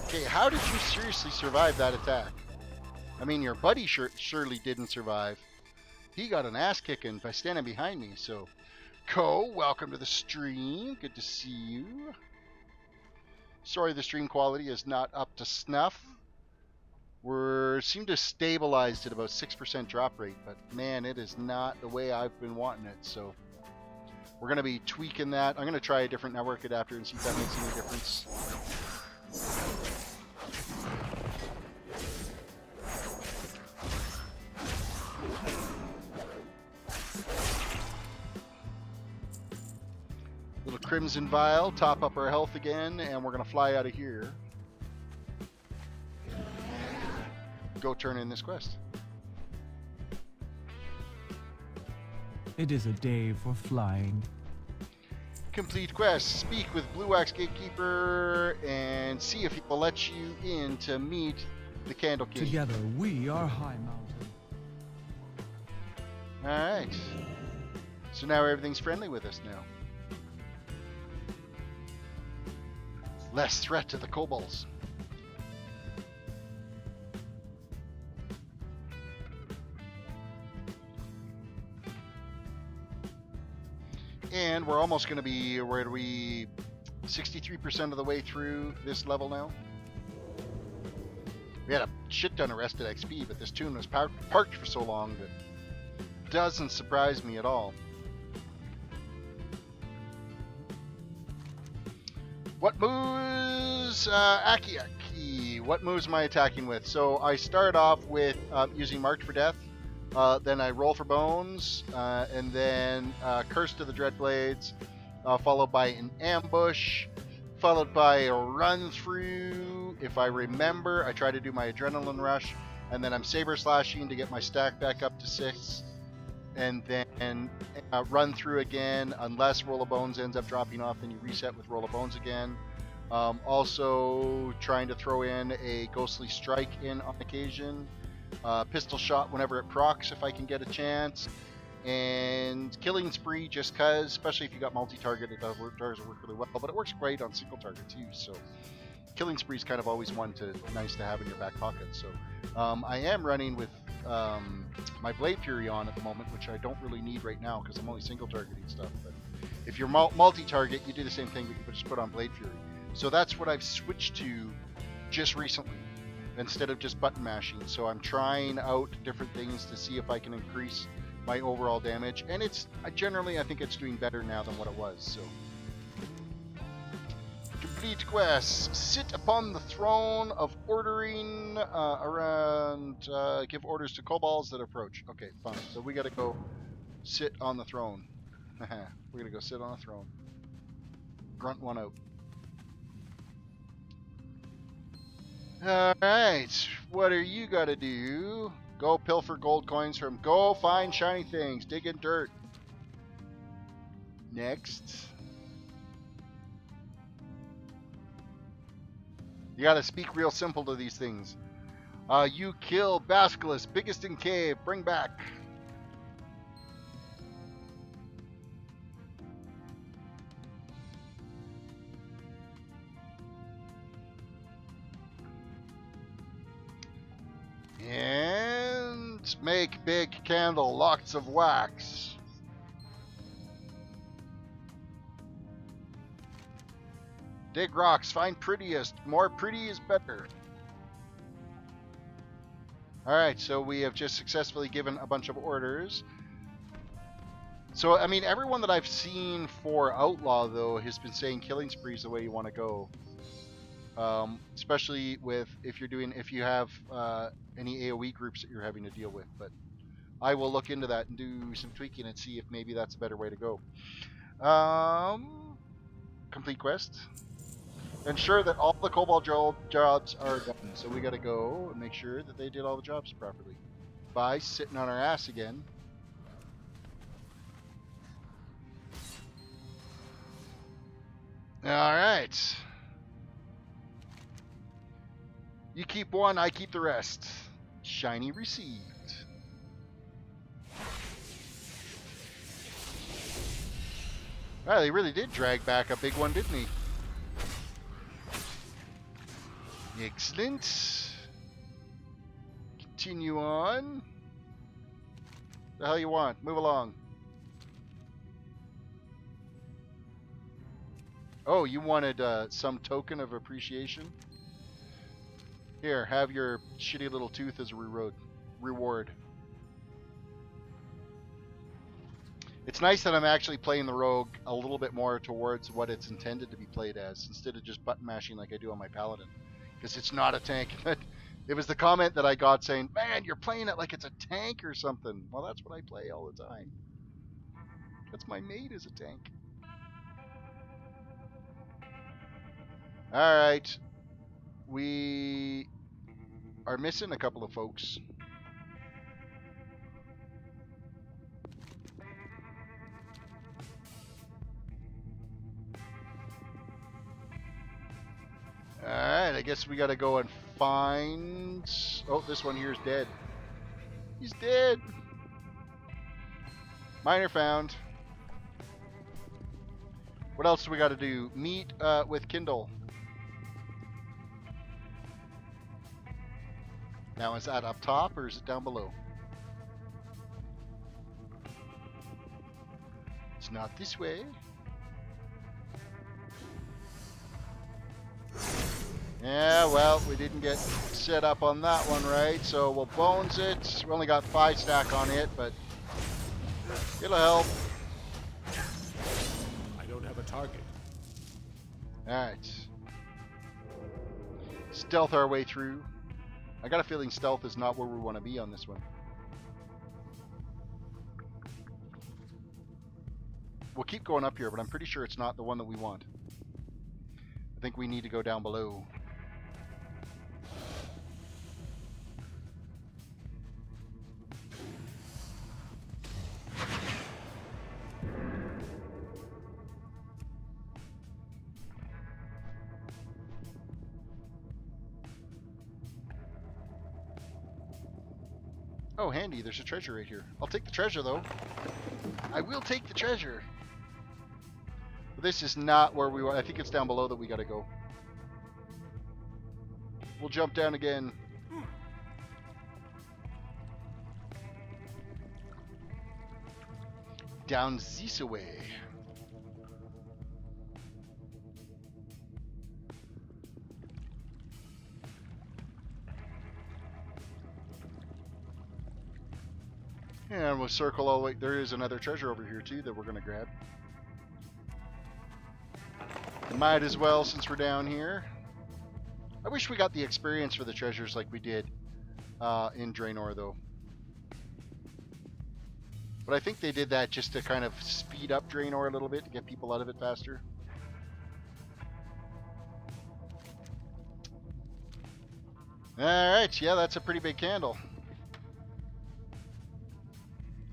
Okay, how did you seriously survive that attack? I mean, your buddy surely didn't survive. He got an ass kicking by standing behind me, so... Co, welcome to the stream. Good to see you. Sorry the stream quality is not up to snuff. We seem to stabilize at about 6% drop rate, but man, it is not the way I've been wanting it, so... We're going to be tweaking that. I'm going to try a different network adapter and see if that makes any difference. Little Crimson Vial, top up our health again, and we're going to fly out of here. Go turn in this quest. It is a day for flying. Complete quest. Speak with Blue Wax Gatekeeper and see if he will let you in to meet the Candle King. Together we are High Mountain. Alright. So now everything's friendly with us now. Less threat to the kobolds. And we're almost going to be, where are we, 63% of the way through this level now. We had a shit ton of rested XP, but this toon was parked for so long that it doesn't surprise me at all. What moves, Aki, what moves am I attacking with? So I start off with using Marked for Death, then I roll for bones, and then Curse to the Dreadblades, followed by an ambush, followed by a run through. If I remember, I try to do my Adrenaline Rush, and then I'm saber slashing to get my stack back up to 6, and then run through again unless Roll of Bones ends up dropping off, then you reset with Roll of Bones again. Also trying to throw in a Ghostly Strike in on occasion, pistol shot whenever it procs if I can get a chance, and Killing Spree just cause, especially if you got multi-target, it does work really well, but it works great on single target too, so Killing Spree is kind of always nice to have in your back pocket. So I am running with my Blade Fury on at the moment, which I don't really need right now because I'm only single targeting stuff, but if you're multi-target, you do the same thing, but you just put on Blade Fury. So that's what I've switched to just recently, instead of just button mashing. So I'm trying out different things to see if I can increase my overall damage, and I think it's doing better now than what it was. So complete quests. Sit upon the throne of ordering give orders to kobolds that approach. Okay, fine. So we gotta go sit on the throne. We're gonna go sit on a throne. Grunt one out. Alright, what are you gotta do? Go pilfer gold coins from, go find shiny things, dig in dirt. Next. You gotta speak real simple to these things. You kill Basculus, biggest in cave, bring back. And make big candle, lots of wax. Dig rocks, find prettiest. More pretty is better. Alright, so we have just successfully given a bunch of orders. So, I mean, everyone that I've seen for Outlaw, though, has been saying Killing Spree is the way you want to go. Especially if you have any AoE groups that you're having to deal with. But I will look into that and do some tweaking and see if maybe that's a better way to go. Complete quest. Ensure that all the Kobold jobs are done. So we gotta go and make sure that they did all the jobs properly. By sitting on our ass again. Alright. You keep one, I keep the rest. Shiny received. Well, he really did drag back a big one, didn't he? Excellent. Continue on. The hell you want? Move along. Oh, you wanted some token of appreciation? Here, have your shitty little tooth as a reward. It's nice that I'm actually playing the rogue a little bit more towards what it's intended to be played as, instead of just button mashing like I do on my paladin. Because it's not a tank. It was the comment that I got saying, man, you're playing it like it's a tank or something. Well, that's what I play all the time. That's my mate as a tank. Alright. We are missing a couple of folks. Alright, I guess we gotta go and find... Oh, this one here is dead. He's dead! Miner found. What else do we gotta do? Meet with Kindle. Now, is that up top or is it down below? It's not this way. Yeah, well, we didn't get set up on that one right, so we'll bones it. We only got 5 stack on it, but it'll help. I don't have a target. Alright. Stealth our way through. I got a feeling stealth is not where we want to be on this one. We'll keep going up here, but I'm pretty sure it's not the one that we want. I think we need to go down below. Oh, handy. There's a treasure right here. I'll take the treasure, though. I will take the treasure. But this is not where we want. I think it's down below that we got to go. We'll jump down again. Down this way. And we'll circle all the way. There is another treasure over here too that we're going to grab. Might as well since we're down here. I wish we got the experience for the treasures like we did in Draenor though. But I think they did that just to kind of speed up Draenor a little bit to get people out of it faster. Alright, yeah, that's a pretty big candle.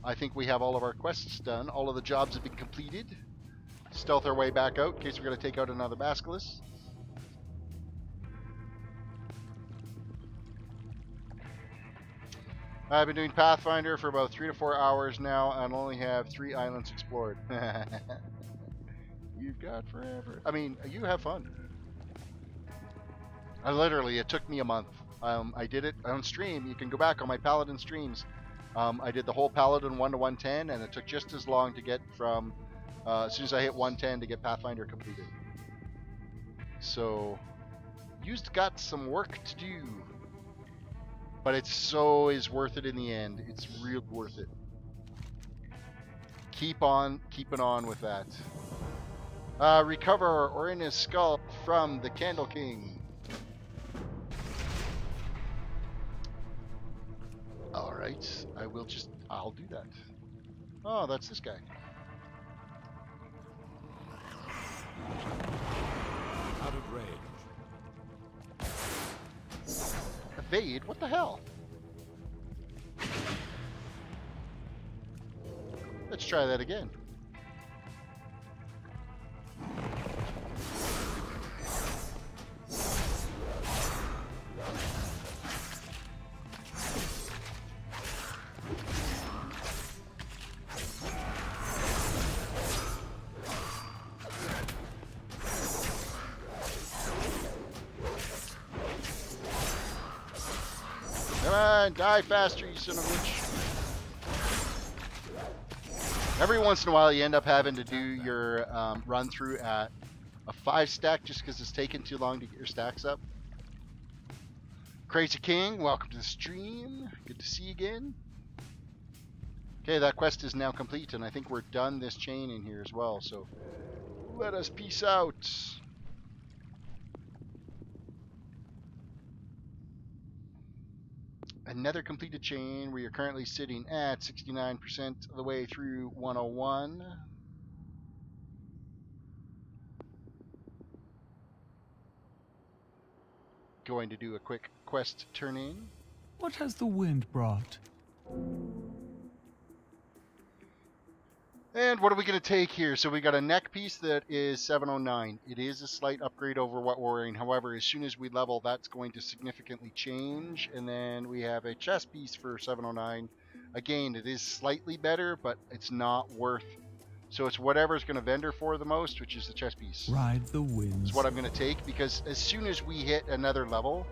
I think we have all of our quests done. All of the jobs have been completed. Stealth our way back out in case we're going to take out another basilisk. I've been doing Pathfinder for about 3 to 4 hours now and only have 3 islands explored. You've got forever. I mean, you have fun. It took me a month. I did it on stream. You can go back on my Paladin streams. I did the whole Paladin 1 to 110, and it took just as long to get from, as soon as I hit 110 to get Pathfinder completed. So, you've got some work to do. But it so is worth it in the end. It's real worth it. Keep on keeping on with that. Recover Orina's skull from the Candle King. Alright, I'll do that. Oh, that's this guy. Out of range. Evade? What the hell? Let's try that again. Come on, die faster, you son of a bitch. Every once in a while you end up having to do your run through at a 5 stack just because it's taken too long to get your stacks up. Crazy King, welcome to the stream. Good to see you again. Okay, that quest is now complete, and I think we're done this chain in here as well, so let us peace out. Another completed chain. We are currently sitting at 69% of the way through 101. Going to do a quick quest turn in. What has the wind brought? And what are we going to take here? So we got a neck piece that is 709. It is a slight upgrade over what we're wearing. However, as soon as we level, that's going to significantly change. And then we have a chest piece for 709. Again, it is slightly better, but it's not worth. So it's whatever's going to vendor for the most, which is the chest piece. Ride the winds. Is what I'm going to take, because as soon as we hit another level,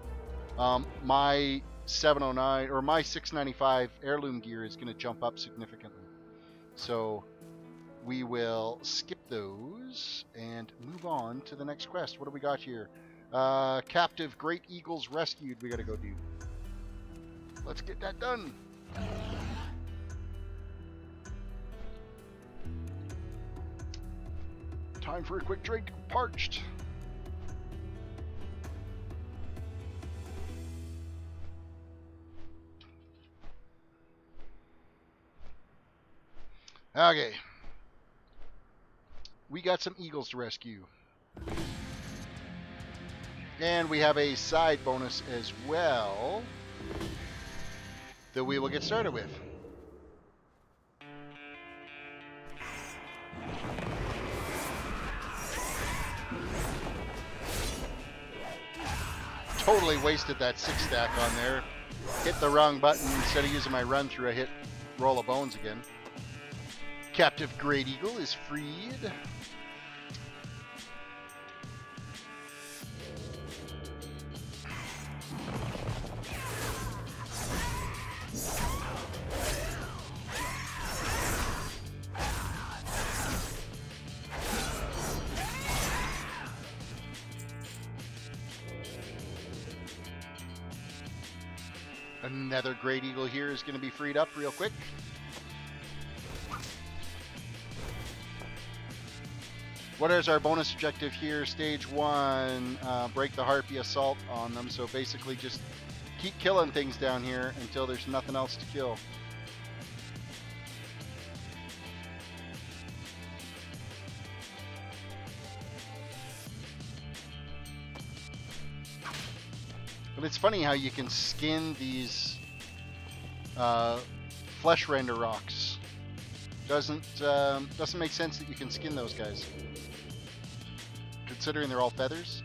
my 709 or my 695 heirloom gear is going to jump up significantly. So we will skip those and move on to the next quest. What do we got here? Captive Great Eagles rescued. We got to go do. Let's get that done. Time for a quick drink. Parched. Okay. We got some eagles to rescue. And we have a side bonus as well that we will get started with. Totally wasted that 6 stack on there. hit the wrong button. Instead of using my run through, I hit roll of bones again. Captive Great Eagle is freed. Another Great Eagle here is going to be freed up real quick. What is our bonus objective here? Stage 1, break the Harpy assault on them. So basically just keep killing things down here until there's nothing else to kill. But it's funny how you can skin these flesh render rocks. Doesn't make sense that you can skin those guys, considering they're all feathers.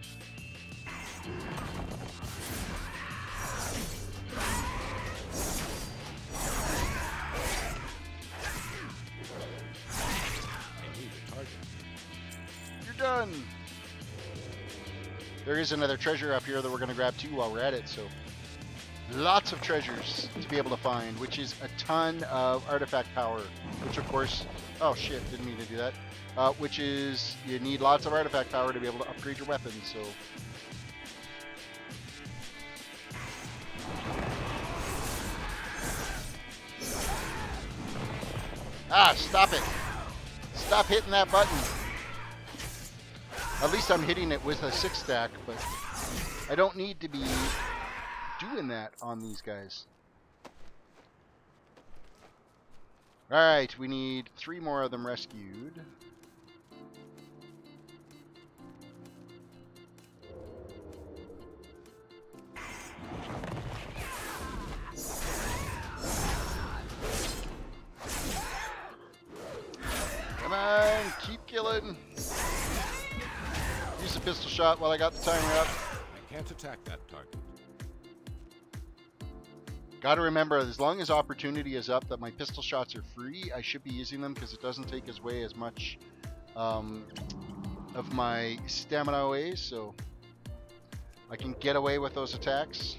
You're done. There is another treasure up here that we're going to grab too while we're at it, so lots of treasures to be able to find, which is a ton of artifact power, which of course, oh shit, didn't mean to do that, which is, you need lots of artifact power to be able to upgrade your weapons, so. Ah, stop it. Stop hitting that button. At least I'm hitting it with a 6-stack, but I don't need to be doing that on these guys. Alright, we need 3 more of them rescued. Come on, keep killing. Use a pistol shot while I got the timer up. I can't attack that target. Gotta remember, as long as opportunity is up that my pistol shots are free, I should be using them because it doesn't take away as much of my stamina away, so I can get away with those attacks.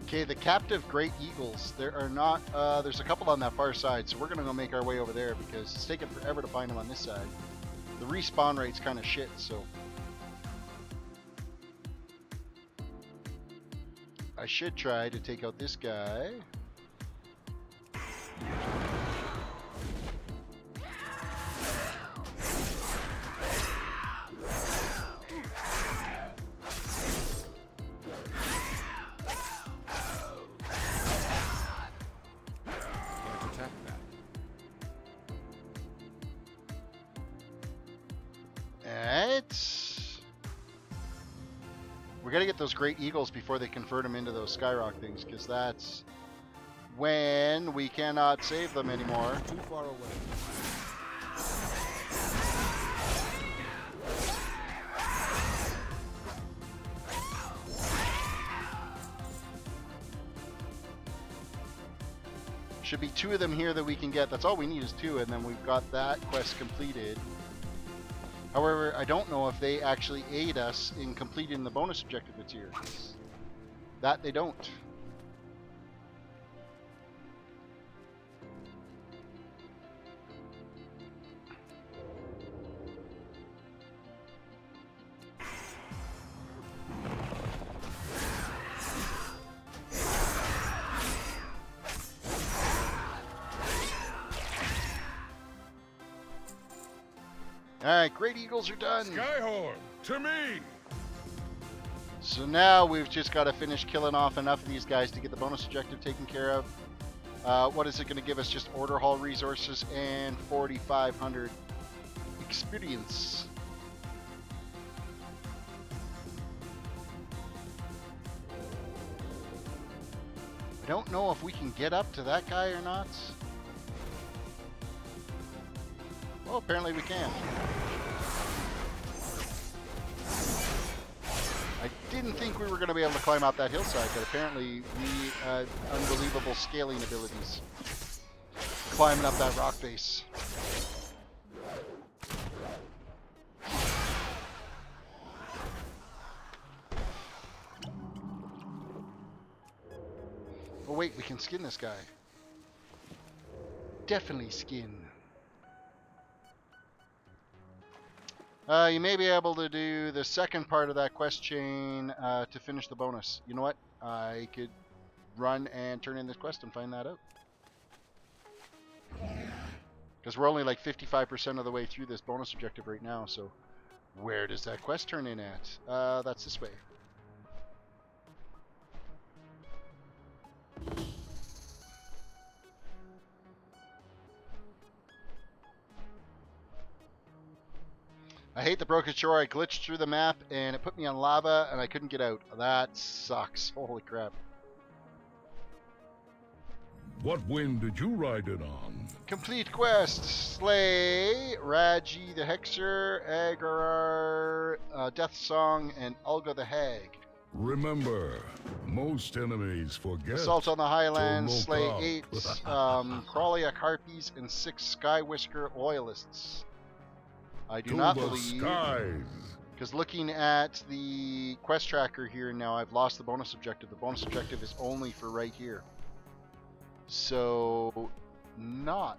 Okay, the captive Great Eagles. There are not, there's a couple on that far side, so we're going to go make our way over there because it's taking forever to find them on this side. The respawn rate's kind of shit, so. I should try to take out this guy. We gotta get those Great Eagles before they convert them into those Skyrock things, because that's when we cannot save them anymore. Too far away. Should be 2 of them here that we can get. That's all we need is 2, and then we've got that quest completed. However, I don't know if they actually aid us in completing the bonus objective that's here. That they don't. Alright, Great Eagles are done. Skyhorn, to me! So now we've just got to finish killing off enough of these guys to get the bonus objective taken care of. What is it going to give us? Just order hall resources and 4,500 experience. I don't know if we can get up to that guy or not. Oh, apparently we can. I didn't think we were going to be able to climb out that hillside, but apparently we had unbelievable scaling abilities climbing up that rock face. Oh wait, we can skin this guy. Definitely skin. You may be able to do the second part of that quest chain to finish the bonus. You know what? I could run and turn in this quest and find that out. Because we're only like 55% of the way through this bonus objective right now, so where does that quest turn in at? That's this way. I hate the broken shore. I glitched through the map and it put me on lava and I couldn't get out. That sucks. Holy crap. What wind did you ride it on? Complete quest. Slay Raji the Hexer, Agarar, Death Song, and Ulga the Hag. Remember, most enemies forget. Assault on the Highlands. So no Slay problem. 8 Crawliak Harpies and 6 Sky Whisker Loyalists. I do To not the believe, skies. because looking at the quest tracker here now, I've lost the bonus objective. The bonus objective is only for right here. So, not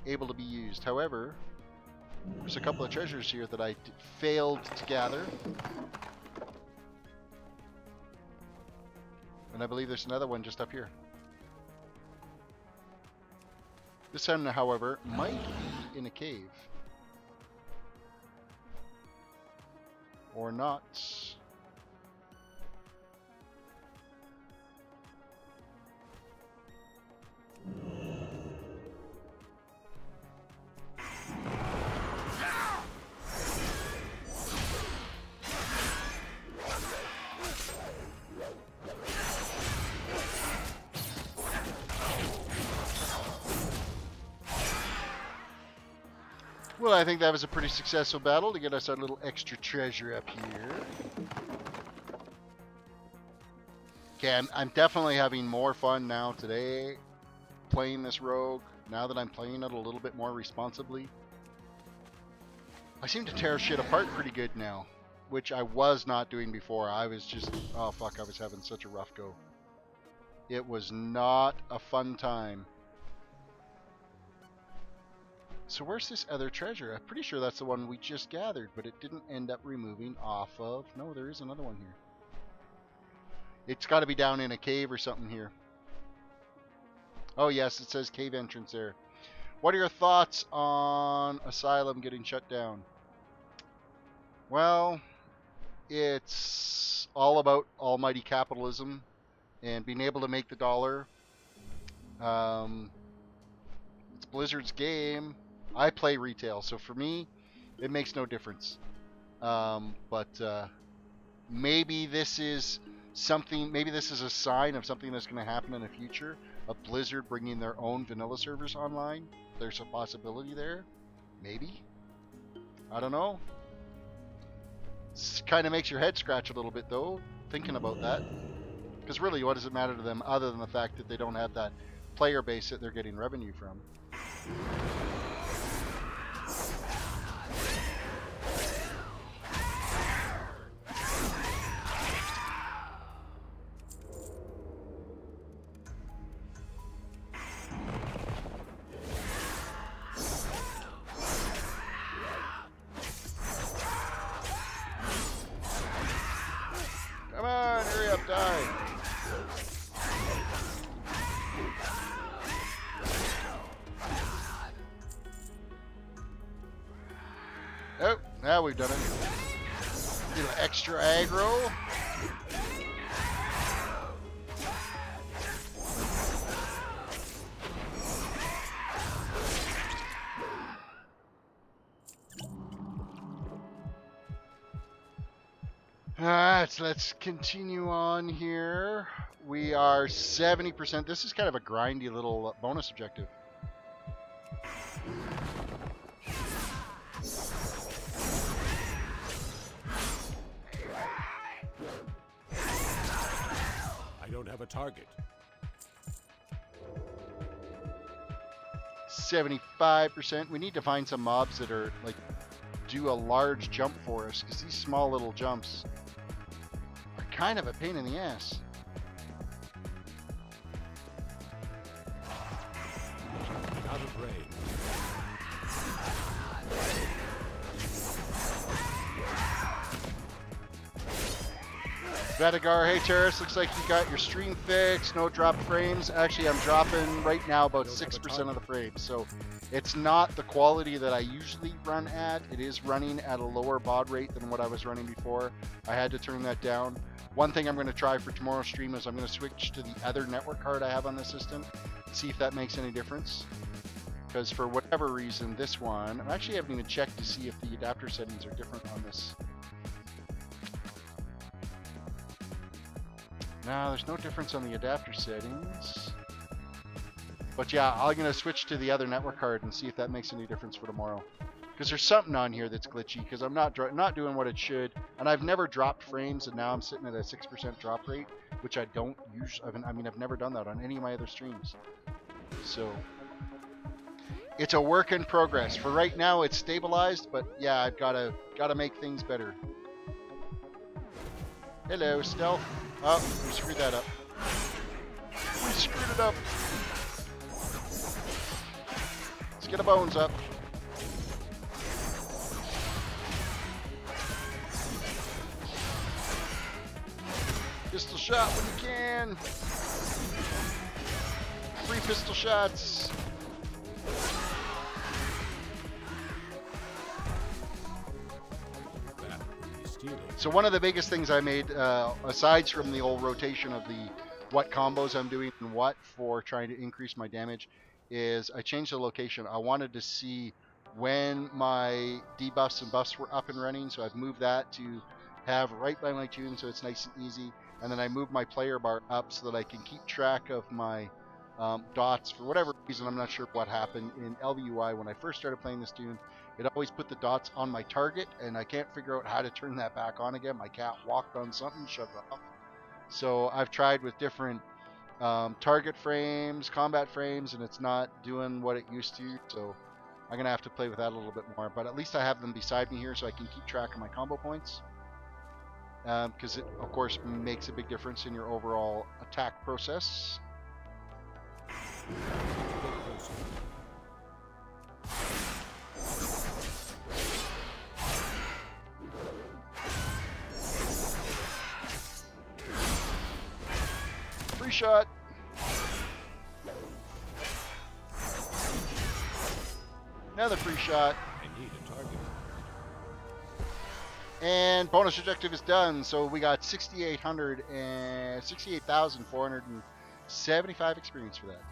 able to be used. However, there's a couple of treasures here that I failed to gather. And I believe there's another one just up here. This one, however, might be in a cave. Or not. Well, I think that was a pretty successful battle to get us our little extra treasure up here. Okay, I'm definitely having more fun now today playing this rogue, now that I'm playing it a little bit more responsibly. I seem to tear shit apart pretty good now, which I was not doing before. I was just, oh fuck, I was having such a rough go. It was not a fun time. So where's this other treasure? I'm pretty sure that's the one we just gathered, but it didn't end up removing off of... No, there is another one here. It's got to be down in a cave or something here. Oh yes, it says cave entrance there. What are your thoughts on Asylum getting shut down? Well, it's all about almighty capitalism and being able to make the dollar. It's Blizzard's game. I play retail, so for me, it makes no difference. But maybe this is something. Maybe this is a sign of something that's going to happen in the future. Of Blizzard bringing their own vanilla servers online. There's a possibility there. Maybe. I don't know. It kind of makes your head scratch a little bit, though, thinking about that. Because really, what does it matter to them other than the fact that they don't have that player base that they're getting revenue from? Come on, hurry up, die. Oh, now we've done it. Little extra aggro. Alright, so let's continue on here. We are 70%. This is kind of a grindy little bonus objective. I don't have a target. 75%. We need to find some mobs that are like do a large jump for us, because these small little jumps are kind of a pain in the ass. Out of range. Vadagar, hey Terris, looks like you got your stream fixed, no drop frames. Actually, I'm dropping right now about 6% of the frames, so it's not the quality that I usually run at. It is running at a lower baud rate than what I was running before. I had to turn that down. One thing I'm going to try for tomorrow's stream is I'm going to switch to the other network card I have on the system, see if that makes any difference. Because for whatever reason, this one, I actually haven't even checked to see if the adapter settings are different on this. No, there's no difference on the adapter settings. But yeah, I'm going to switch to the other network card and see if that makes any difference for tomorrow. Because there's something on here that's glitchy, because I'm not doing what it should. And I've never dropped frames, and now I'm sitting at a 6% drop rate, which I don't usually, I've never done that on any of my other streams. So it's a work in progress. For right now, it's stabilized, but yeah, I've gotta make things better. Hello, stealth. Oh, we screwed that up. We screwed it up. Let's get the bones up. Pistol shot when you can. 3 pistol shots. So one of the biggest things I made, aside from the old rotation of the what combos I'm doing and what for trying to increase my damage, is I changed the location. I wanted to see when my debuffs and buffs were up and running, so I've moved that to have right by my toon, so it's nice and easy. And then I moved my player bar up so that I can keep track of my dots. For whatever reason, I'm not sure what happened in ELVUI when I first started playing this toon. It always put the dots on my target, and I can't figure out how to turn that back on again. My cat walked on something, shut it off. So I've tried with different target frames, combat frames, and it's not doing what it used to. So I'm going to have to play with that a little bit more. But at least I have them beside me here so I can keep track of my combo points. Because it, of course, makes a big difference in your overall attack process. Free shot. Another free shot. I need a target. And bonus objective is done. So we got 68,475 experience for that.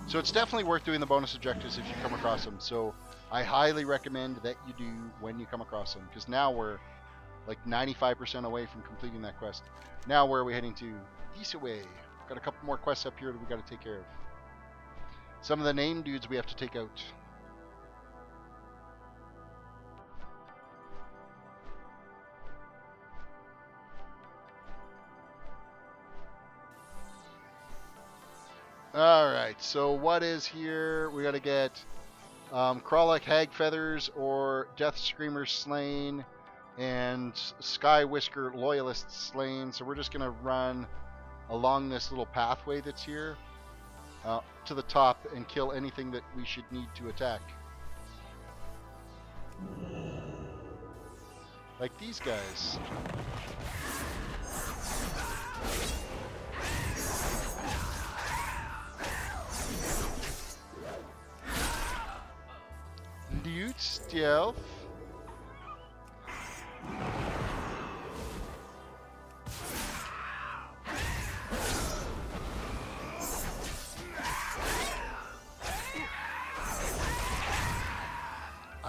So it's definitely worth doing the bonus objectives if you come across them. So I highly recommend that you do when you come across them, because now we're like 95% away from completing that quest. Now where are we heading to? East away. Got a couple more quests up here that we got to take care of. Some of the name dudes we have to take out. Alright, so what is here? We gotta get Kralik Hag Feathers or Death Screamer slain and Sky Whisker Loyalists slain. So we're just gonna run along this little pathway that's here to the top and kill anything that we should need to attack. Like these guys. Loot stealth.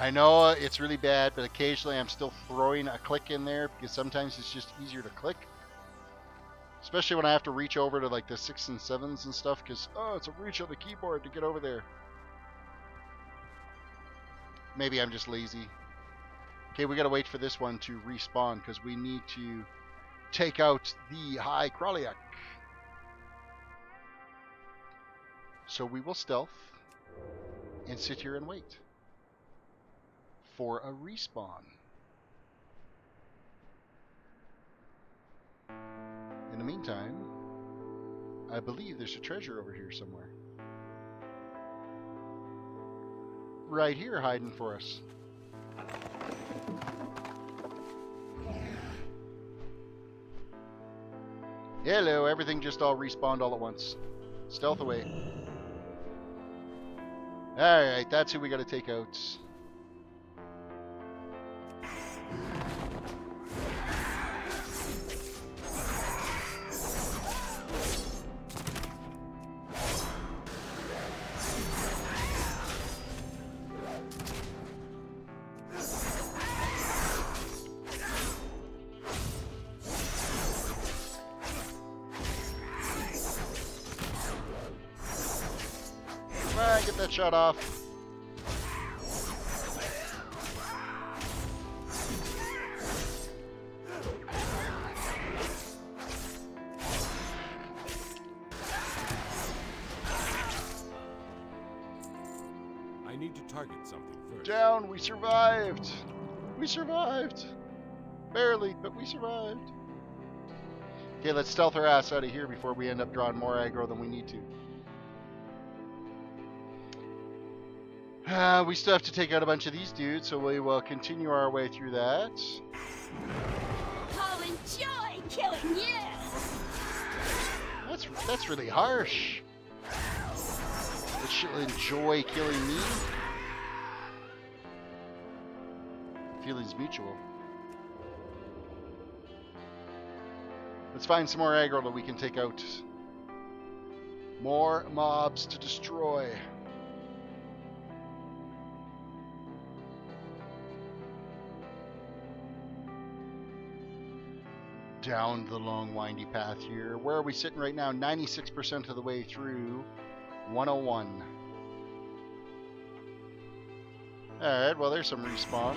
I know it's really bad, but occasionally I'm still throwing a click in there because sometimes it's just easier to click. Especially when I have to reach over to like the 6s and 7s and stuff because, oh, it's a reach on the keyboard to get over there. Maybe I'm just lazy. Okay, we gotta wait for this one to respawn because we need to take out the High Kraliak. So we will stealth and sit here and wait for a respawn. In the meantime, I believe there's a treasure over here somewhere. Right here hiding for us. Hello, everything just all respawned all at once. Stealth away. Alright, that's who we gotta take out. Get that shot off. I need to target something first. Down, we survived. We survived. Barely, but we survived. Okay, let's stealth our ass out of here before we end up drawing more aggro than we need to. We still have to take out a bunch of these dudes, so we will continue our way through that. I'll enjoy killing you. That's really harsh. That she'll enjoy killing me. Feelings mutual. Let's find some more aggro that we can take out. More mobs to destroy. Down the long windy path here. Where are we sitting right now? 96% of the way through 101. Alright, well there's some respawn.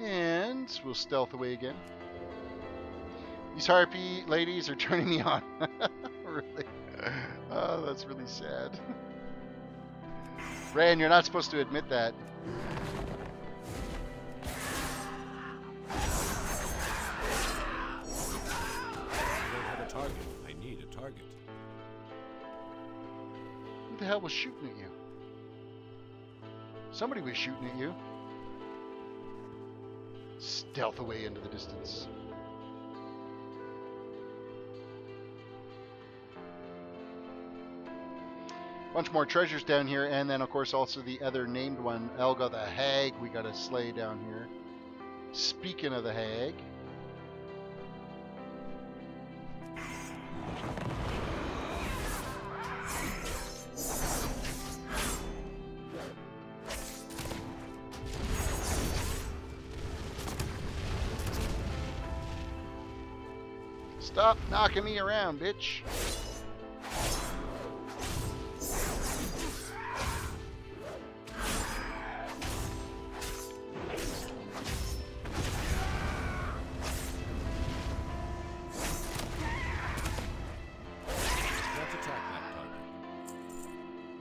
And we'll stealth away again. These harpy ladies are turning me on. Really? Oh, that's really sad. Ran, you're not supposed to admit that. I don't have a target. I need a target. Who the hell was shooting at you? Somebody was shooting at you. Stealth away into the distance. Bunch more treasures down here, and then of course also the other named one, Elga the Hag, we gotta slay down here. Speaking of the Hag, stop knocking me around, bitch.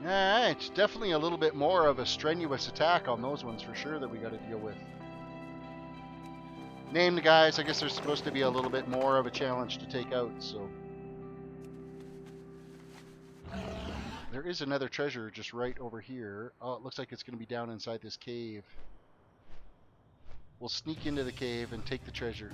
Alright, definitely a little bit more of a strenuous attack on those ones for sure that we got to deal with. Named guys, I guess they're supposed to be a little bit more of a challenge to take out, so. There is another treasure just right over here. Oh, it looks like it's going to be down inside this cave. We'll sneak into the cave and take the treasure.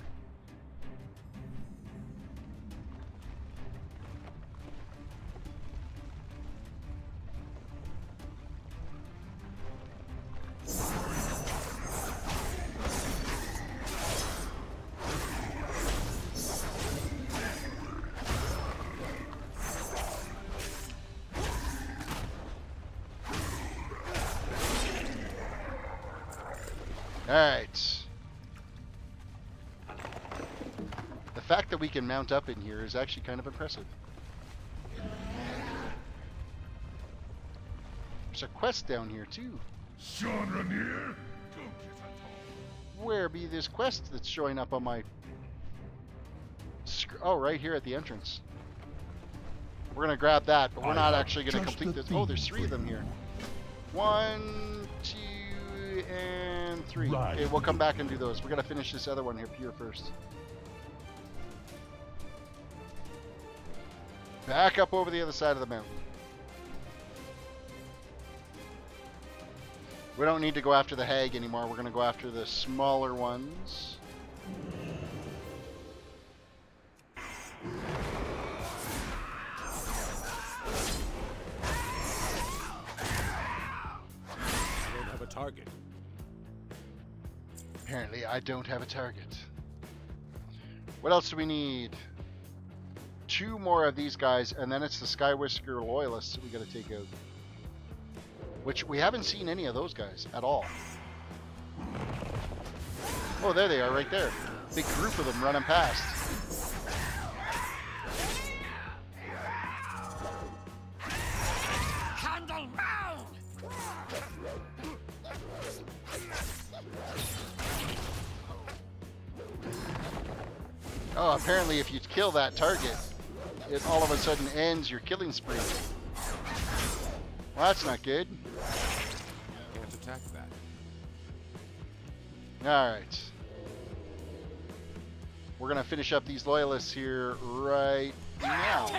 Alright. The fact that we can mount up in here is actually kind of impressive. There's a quest down here too. Where be this quest that's showing up on my... Oh, right here at the entrance. We're going to grab that, but we're not actually going to complete this. Oh, there's 3 of them here. 1, 2, and 3. Right. Okay, we'll come back and do those. We're going to finish this other one here first. Back up over the other side of the mountain. We don't need to go after the hag anymore. We're going to go after the smaller ones. Target. Apparently, I don't have a target. What else do we need? 2 more of these guys, and then it's the Skywhisker Loyalists that we got to take out. Which we haven't seen any of those guys at all. Oh, there they are, right there. Big group of them running past. Oh, apparently if you kill that target, it all of a sudden ends your killing spree. Well, that's not good. Can't attack that. Alright. We're going to finish up these loyalists here right now.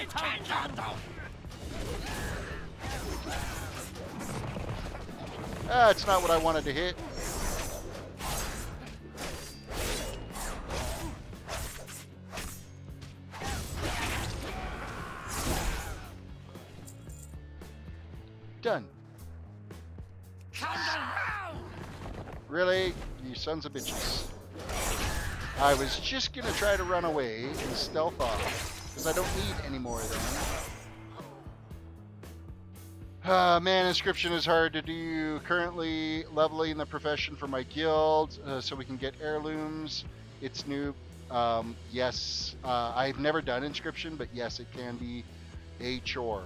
That's not what I wanted to hit. Done. Really? You sons of bitches. I was just gonna try to run away and stealth off, because I don't need any more of them. Man, inscription is hard to do. Currently leveling the profession for my guild, so we can get heirlooms. It's new. Yes, I've never done inscription, but yes, it can be a chore.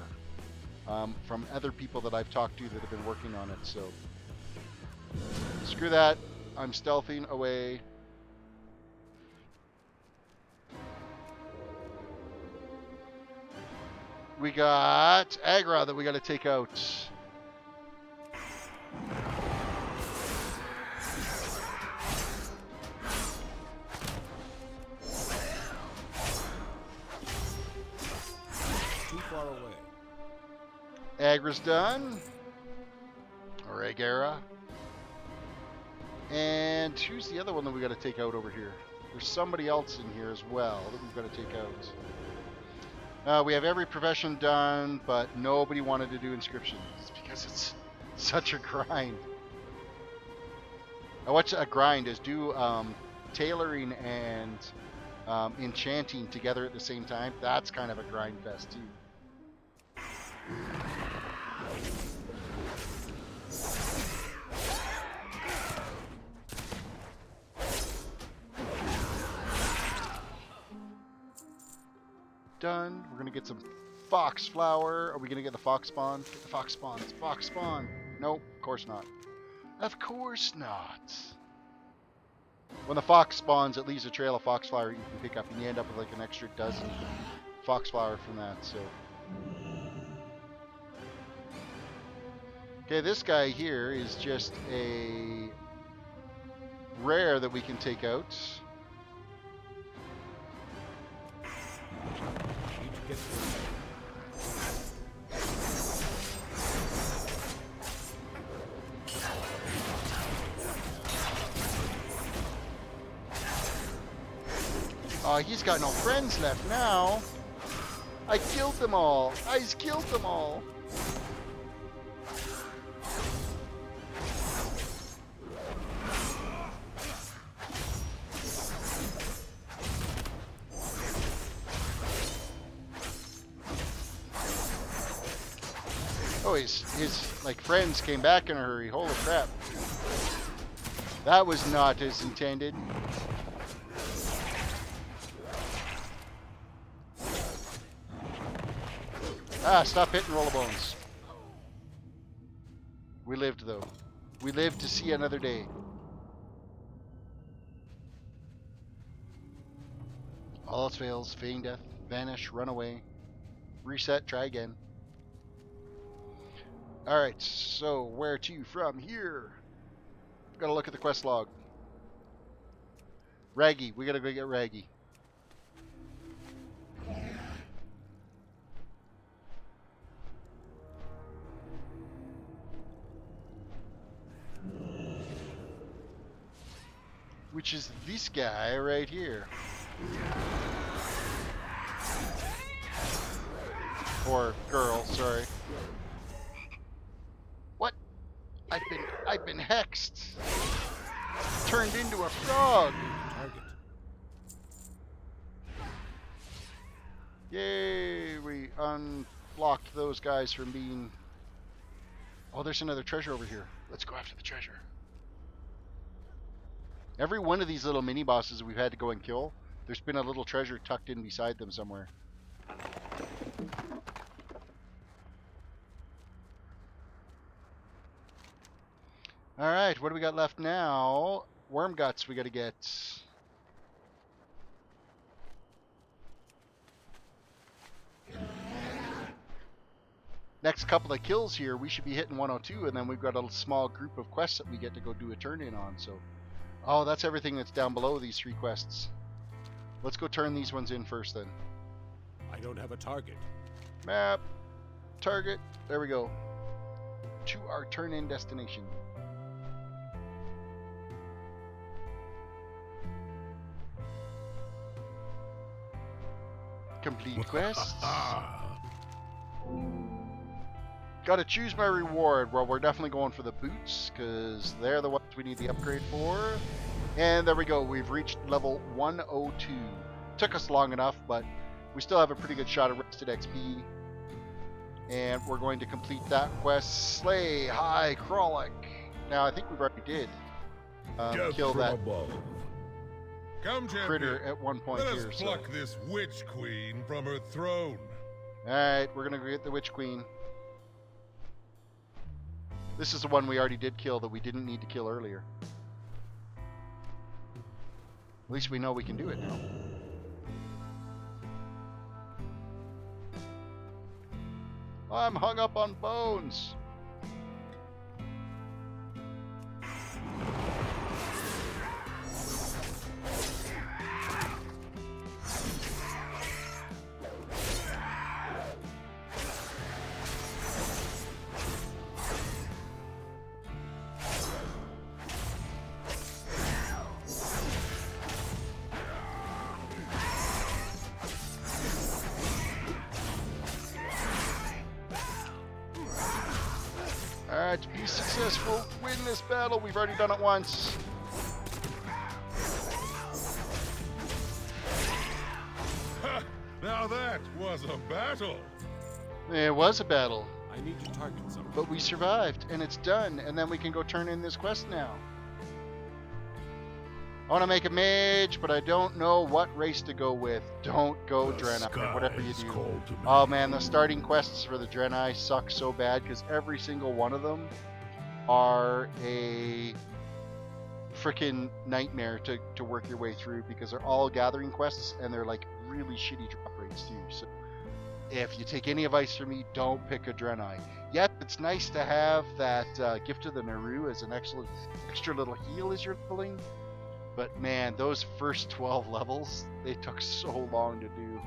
From other people that I've talked to that have been working on it, so screw that. I'm stealthing away. We got Agra that we got to take out. Too far away. Agra's done. Or Agara. And who's the other one that we got to take out over here? There's somebody else in here as well that we've got to take out. We have every profession done, but nobody wanted to do inscriptions because it's such a grind. What's a grind is do tailoring and enchanting together at the same time. That's kind of a grind fest too. Done. We're gonna get some fox flower. Are we gonna get the fox spawn? Get the fox spawn. It's fox spawn. Nope, of course not. Of course not. When the fox spawns, it leaves a trail of fox flower you can pick up, and you end up with like an extra dozen fox flower from that. So, okay, this guy here is just a rare that we can take out. Oh, he's got no friends left now. I killed them all. I killed them all. Oh, his like friends came back in a hurry. Holy crap. That was not as intended. Ah, stop hitting Rollabones. We lived, though. We lived to see another day. All else fails, feign death, vanish, run away, reset, try again. Alright, so where to from here? Gotta look at the quest log. Raggy, we gotta go get Raggy. Which is this guy right here. Or girl, sorry. What? I've been hexed. Turned into a frog. Target. Yay, we unblocked those guys from being... Oh, there's another treasure over here. Let's go after the treasure. Every one of these little mini bosses we've had to go and kill, there's been a little treasure tucked in beside them somewhere. Alright, what do we got left now? Worm guts we gotta get. Next couple of kills here, we should be hitting 102, and then we've got a small group of quests that we get to go do a turn-in on, so... Oh, that's everything that's down below these 3 quests. Let's go turn these ones in first, then. I don't have a target. Map. Target. There we go. To our turn-in destination. Complete quests. Gotta choose my reward. Well, we're definitely going for the boots, because they're the ones we need the upgrade for. And there we go. We've reached level 102. Took us long enough, but we still have a pretty good shot at rested XP. And we're going to complete that quest. Slay High Kralik. Now, I think we already did kill that above. Come, critter at one point Let here. us pluck this witch queen from her throne. Alright, we're going to go get the witch queen. This is the one we already did kill that we didn't need to kill earlier. At least we know we can do it now. I'm hung up on bones. Alright, to be successful, win this battle. We've already done it once. Ha! Now that was a battle. It was a battle, I need to target something. but we survived, and it's done. And then we can go turn in this quest now. I want to make a mage, but I don't know what race to go with. Don't go The Draenei, or whatever you skies do. call to me. Oh man, the starting quests for the Draenei suck so bad because every single one of them are a freaking nightmare to work your way through because they're all gathering quests and they're like really shitty drop rates too. So if you take any advice from me, don't pick a Draenei. Yep, it's nice to have that Gift of the Naru as an extra little heal as you're leveling. But man, those first 12 levels, they took so long to do.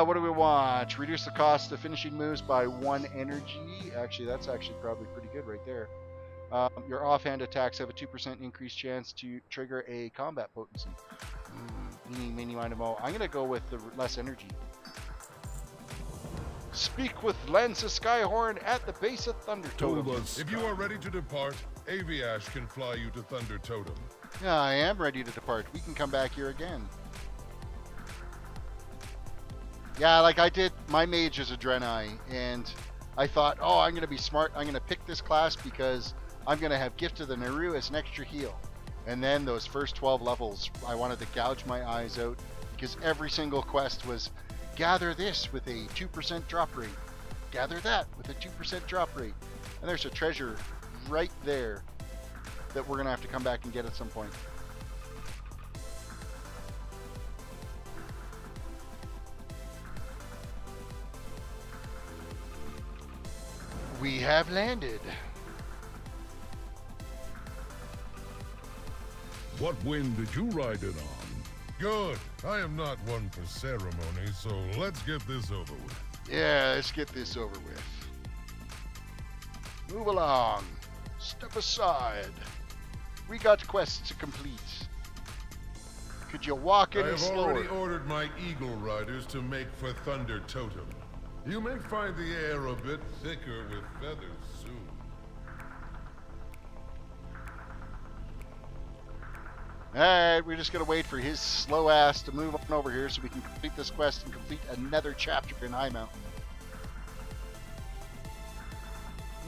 What do we want? Reduce the cost of finishing moves by 1 energy. Actually, that's actually probably pretty good right there. Your offhand attacks have a 2% increased chance to trigger a combat potency. Mini mind mo. I'm gonna go with the less energy. Speak with Lance Skyhorn at the base of Thunder Totem. If you are ready to depart, Aviash can fly you to Thunder Totem. Yeah, I am ready to depart. We can come back here again. Yeah, like I did my mage as a Draenei, and I thought, oh, I'm going to be smart. I'm going to pick this class because I'm going to have Gift of the Naru as an extra heal. And then those first 12 levels, I wanted to gouge my eyes out because every single quest was gather this with a 2% drop rate. Gather that with a 2% drop rate. And there's a treasure right there that we're going to have to come back and get at some point. We have landed. What wind did you ride it on? Good. I am not one for ceremony, so let's get this over with. Yeah, let's get this over with. Move along. Step aside. We got quests to complete. Could you walk any I have slower? already ordered my eagle riders to make for Thunder Totem. You may find the air a bit thicker with feathers soon. Alright, we're just going to wait for his slow ass to move on over here so we can complete this quest and complete another chapter in High Mountain.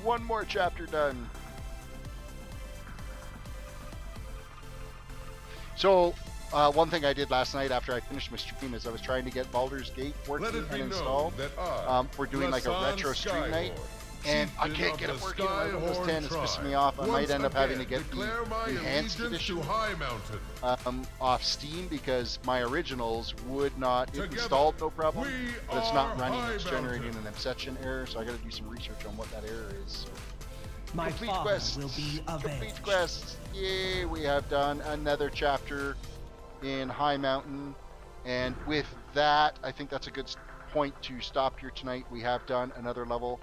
One more chapter done. So, one thing I did last night after I finished my stream is I was trying to get Baldur's Gate working and installed. We're doing like a retro stream night. And I can't get it working on Windows 10. It's pissing me off. I might end up having to get the Enhanced Edition off Steam because my originals would not. It installed no problem, but it's not running. It's generating an exception error, so I got to do some research on what that error is. So. My Complete father quests. will be avenged. Complete quests. Yay, we have done another chapter in High Mountain. And with that, I think that's a good point to stop here tonight. We have done another level.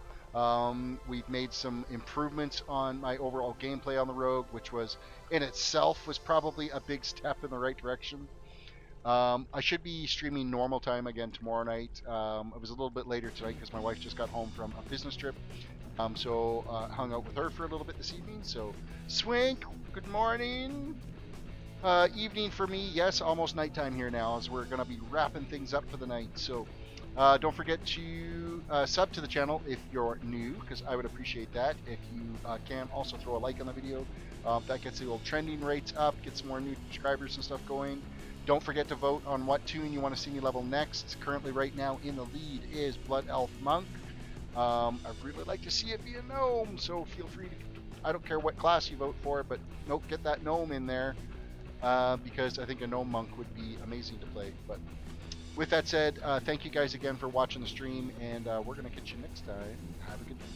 We've made some improvements on my overall gameplay on the Rogue, which was in itself was probably a big step in the right direction. I should be streaming normal time again tomorrow night. It was a little bit later tonight because my wife just got home from a business trip. So hung out with her for a little bit this evening. So Swink, good morning. Evening for me, yes, almost nighttime here now as we're going to be wrapping things up for the night. So don't forget to sub to the channel if you're new, because I would appreciate that. If you can, also throw a like on the video. That gets the old trending rates up, gets some more new subscribers and stuff going. Don't forget to vote on what toon you want to see me level next. Currently, right now, in the lead is Blood Elf Monk. I'd really like to see it be a gnome, so feel free to... I don't care what class you vote for, but nope, get that gnome in there, because I think a gnome monk would be amazing to play. But with that said, thank you guys again for watching the stream, and we're going to catch you next time. Have a good night.